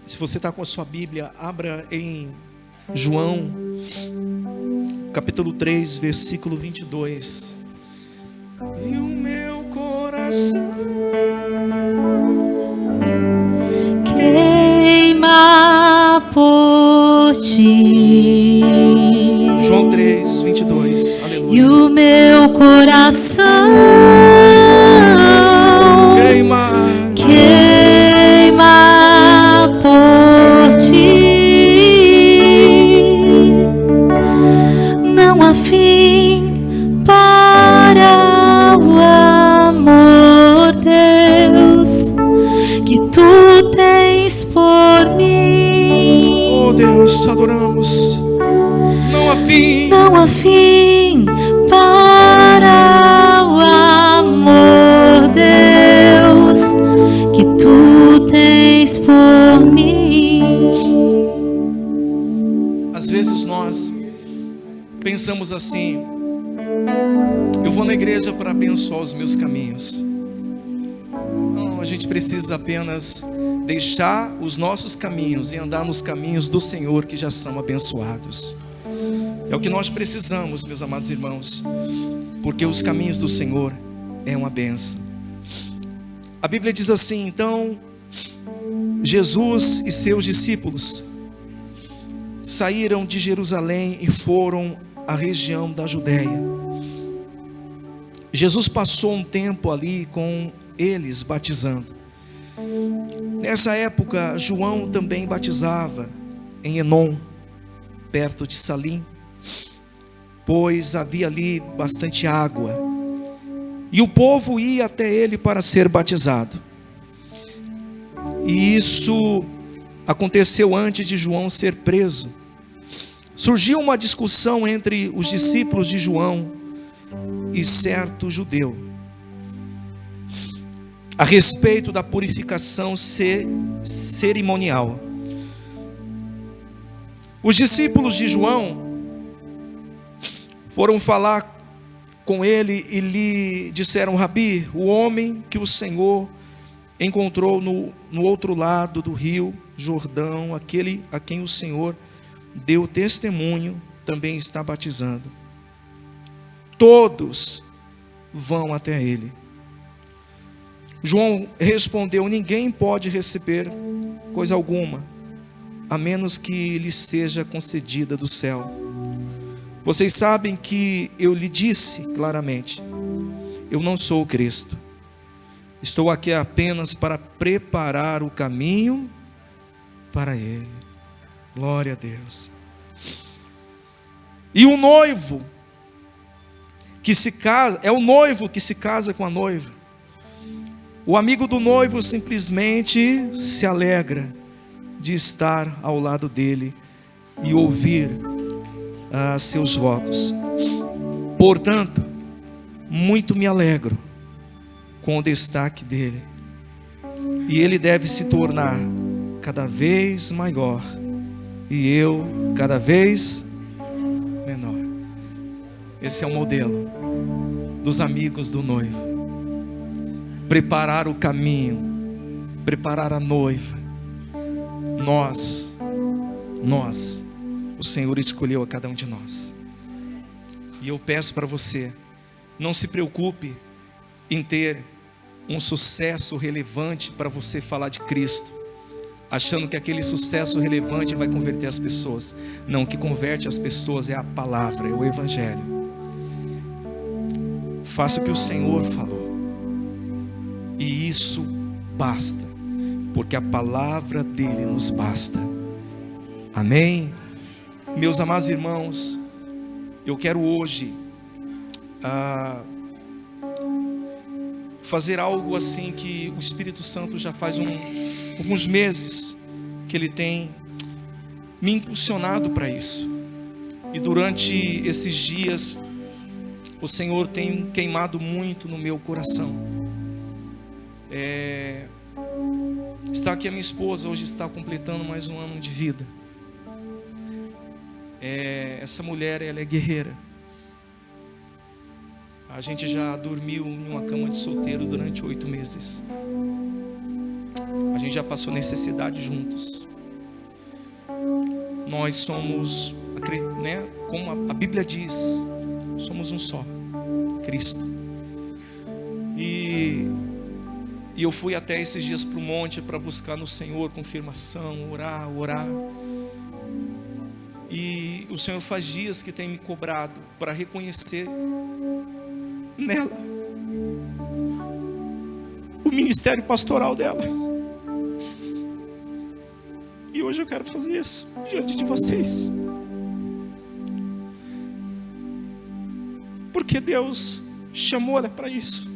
se você está com a sua Bíblia, abra em João, capítulo 3, versículo 22. E o meu coração queima por ti. João 3, 22, aleluia. E o meu coração queima por ti. Não há fim para o amor, Deus, que tu tens por mim. Oh Deus, adoramos. Não há fim. Não há fim para o amor, Deus, que tu tens por mim. Às vezes nós pensamos assim: eu vou na igreja para abençoar os meus caminhos. Não, a gente precisa apenas deixar os nossos caminhos e andar nos caminhos do Senhor, que já são abençoados. É o que nós precisamos, meus amados irmãos, porque os caminhos do Senhor é uma bênção. A Bíblia diz assim: então Jesus e seus discípulos saíram de Jerusalém e foram à região da Judéia. Jesus passou um tempo ali com eles batizando. Nessa época, João também batizava em Enom, perto de Salim, pois havia ali bastante água, e o povo ia até ele para ser batizado. E isso aconteceu antes de João ser preso. Surgiu uma discussão entre os discípulos de João e certo judeu a respeito da purificação cerimonial. Os discípulos de João foram falar com ele e lhe disseram: Rabi, o homem que o Senhor encontrou no outro lado do rio Jordão, aquele a quem o Senhor deu testemunho, também está batizando. Todos vão até ele. João respondeu: ninguém pode receber coisa alguma a menos que lhe seja concedida do céu. Vocês sabem que eu lhe disse claramente: eu não sou o Cristo. Estou aqui apenas para preparar o caminho para Ele. Glória a Deus. E o noivo que se casa, é o noivo que se casa com a noiva. O amigo do noivo simplesmente se alegra de estar ao lado dele e ouvir seus votos. Portanto, muito me alegro com o destaque dele, e ele deve se tornar cada vez maior e eu cada vez menor. Esse é o modelo dos amigos do noivo. Preparar o caminho, preparar a noiva. Nós, o Senhor escolheu a cada um de nós. E eu peço para você, não se preocupe em ter um sucesso relevante para você falar de Cristo, achando que aquele sucesso relevante vai converter as pessoas. Não, o que converte as pessoas é a palavra, é o Evangelho. Faça o que o Senhor falou, e isso basta, porque a palavra dele nos basta. Amém? Meus amados irmãos, eu quero hoje fazer algo assim que o Espírito Santo já faz alguns meses que ele tem me impulsionado para isso. E durante esses dias o Senhor tem queimado muito no meu coração. Está aqui a minha esposa, hoje está completando mais um ano de vida. Essa mulher, ela é guerreira. A gente já dormiu em uma cama de solteiro durante 8 meses. A gente já passou necessidade juntos. Nós somos, né, como a Bíblia diz, somos um só, Cristo. E eu fui até esses dias para o monte para buscar no Senhor confirmação, orar. E o Senhor faz dias que tem me cobrado para reconhecer nela o ministério pastoral dela. E hoje eu quero fazer isso diante de vocês, porque Deus chamou ela para isso.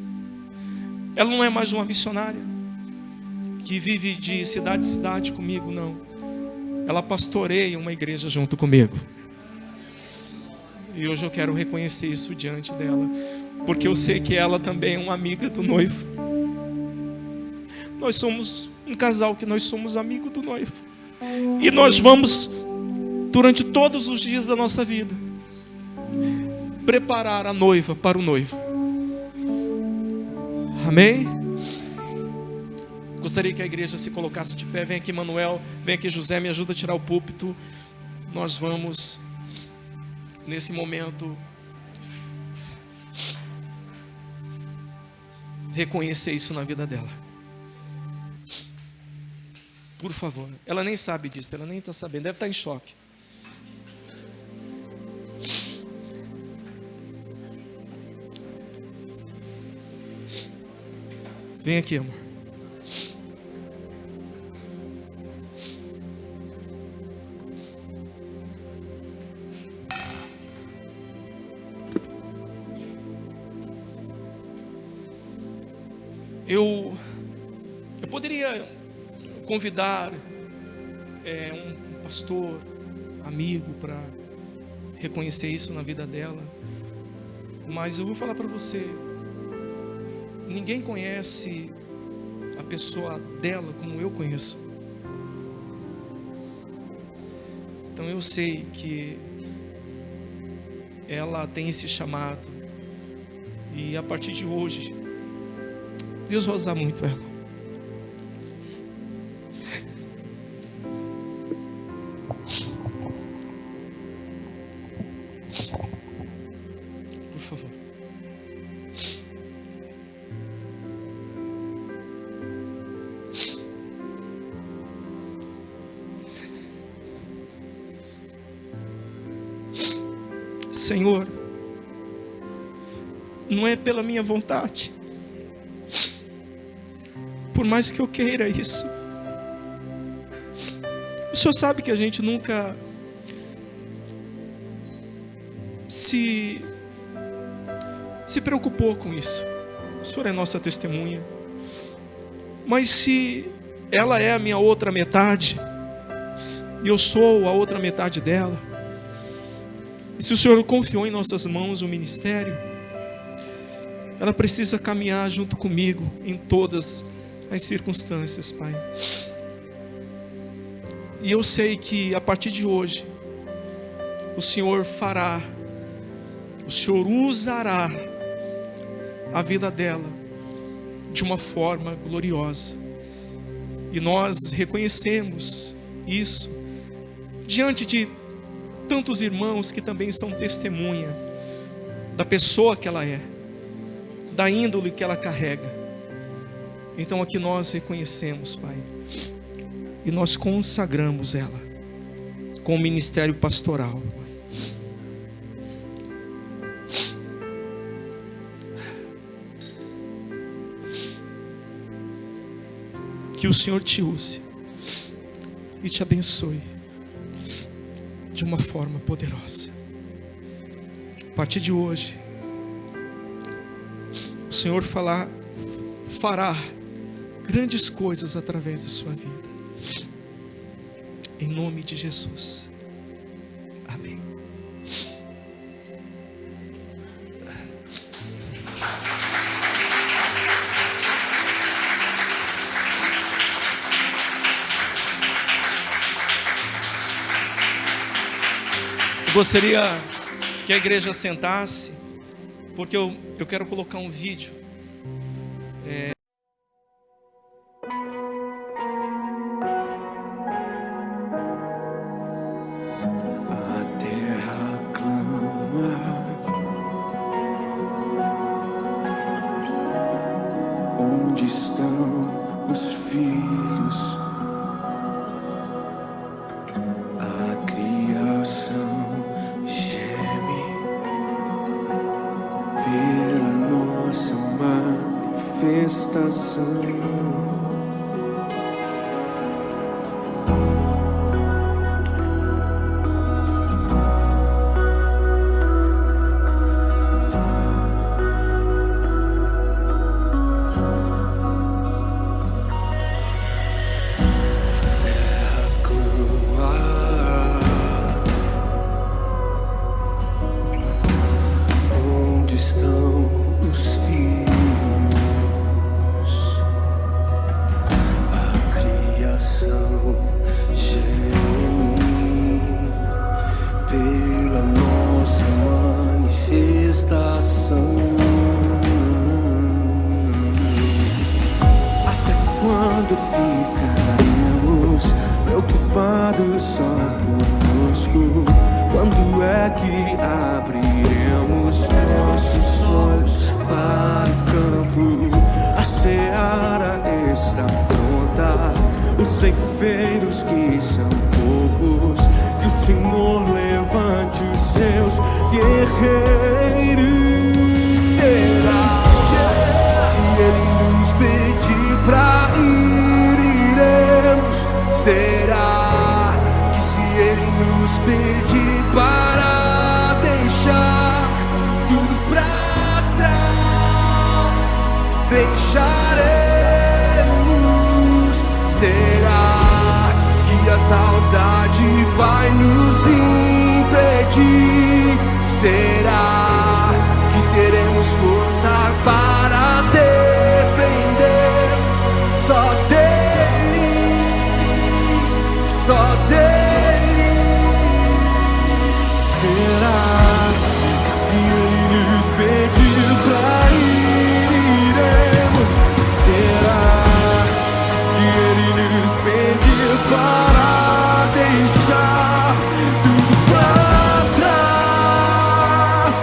Ela não é mais uma missionária que vive de cidade em cidade comigo, não. Ela pastoreia uma igreja junto comigo. E hoje eu quero reconhecer isso diante dela, porque eu sei que ela também é uma amiga do noivo. Nós somos um casal que nós somos amigo do noivo. E nós vamos, durante todos os dias da nossa vida, preparar a noiva para o noivo. Amém? Gostaria que a igreja se colocasse de pé. Vem aqui, Manuel. Vem aqui, José, me ajuda a tirar o púlpito. Nós vamos, nesse momento, reconhecer isso na vida dela. Por favor. Ela nem sabe disso, ela nem está sabendo, deve estar em choque. Vem aqui, amor. Eu poderia convidar um pastor, amigo, para reconhecer isso na vida dela, mas eu vou falar para você, ninguém conhece a pessoa dela como eu conheço. Então eu sei que ela tem esse chamado, e a partir de hoje Deus vai usar muito ela. Por favor. Senhor, não é pela minha vontade, por mais que eu queira isso. O Senhor sabe que a gente nunca se preocupou com isso. O Senhor é nossa testemunha. Mas se ela é a minha outra metade, e eu sou a outra metade dela, e se o Senhor confiou em nossas mãos o ministério, ela precisa caminhar junto comigo em todas as circunstâncias, Pai. E eu sei que a partir de hoje o Senhor fará, o Senhor usará a vida dela de uma forma gloriosa. E nós reconhecemos isso diante de tantos irmãos que também são testemunha da pessoa que ela é, da índole que ela carrega. Então aqui nós reconhecemos, Pai, e nós consagramos ela com o ministério pastoral. Que o Senhor te use e te abençoe de uma forma poderosa. A partir de hoje, o Senhor fará grandes coisas através da sua vida. Em nome de Jesus. Amém. Eu gostaria que a igreja sentasse, porque eu quero colocar um vídeo. Onde estão os filhos? A criação geme pela nossa manifestação. Quando ficaremos preocupados só conosco? Quando é que abriremos nossos olhos para o campo? A seara está pronta, os ceifeiros que são poucos. Que o Senhor levante os seus guerreiros. Será se Ele nos pedir pra ir, iremos? Será que se Ele nos pedir para deixar tudo pra trás, deixaremos? Será que a saudade vai nos impedir? Será que teremos força para dependermos só dele, só dele? Será que se Ele nos pedir pra ir, iremos? Será que se Ele nos pedir para deixar tudo pra trás,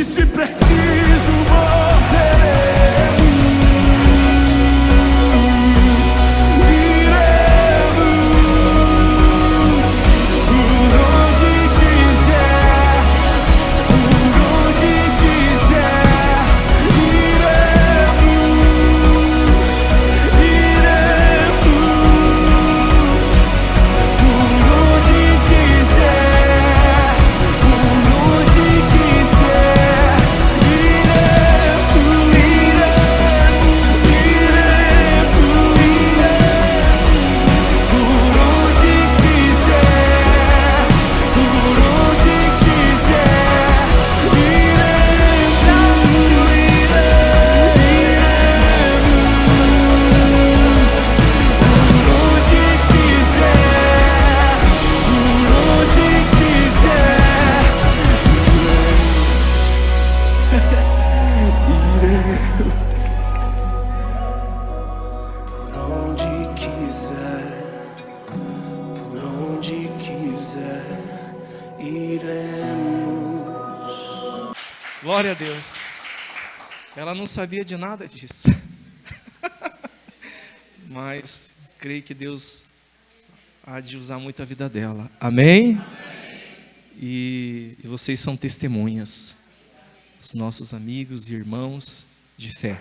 E se preciso morreremos, iremos por onde quiser, por onde quiser, iremos, iremos por onde quiser, por onde quiser, iremos, iremos, iremos por onde quiser, por onde quiser, iremos, por onde quiser, por onde quiser, iremos. Glória a Deus. Ela não sabia de nada disso. Mas creio que Deus há de usar muito a vida dela. Amém? E vocês são testemunhas, os nossos amigos e irmãos de fé.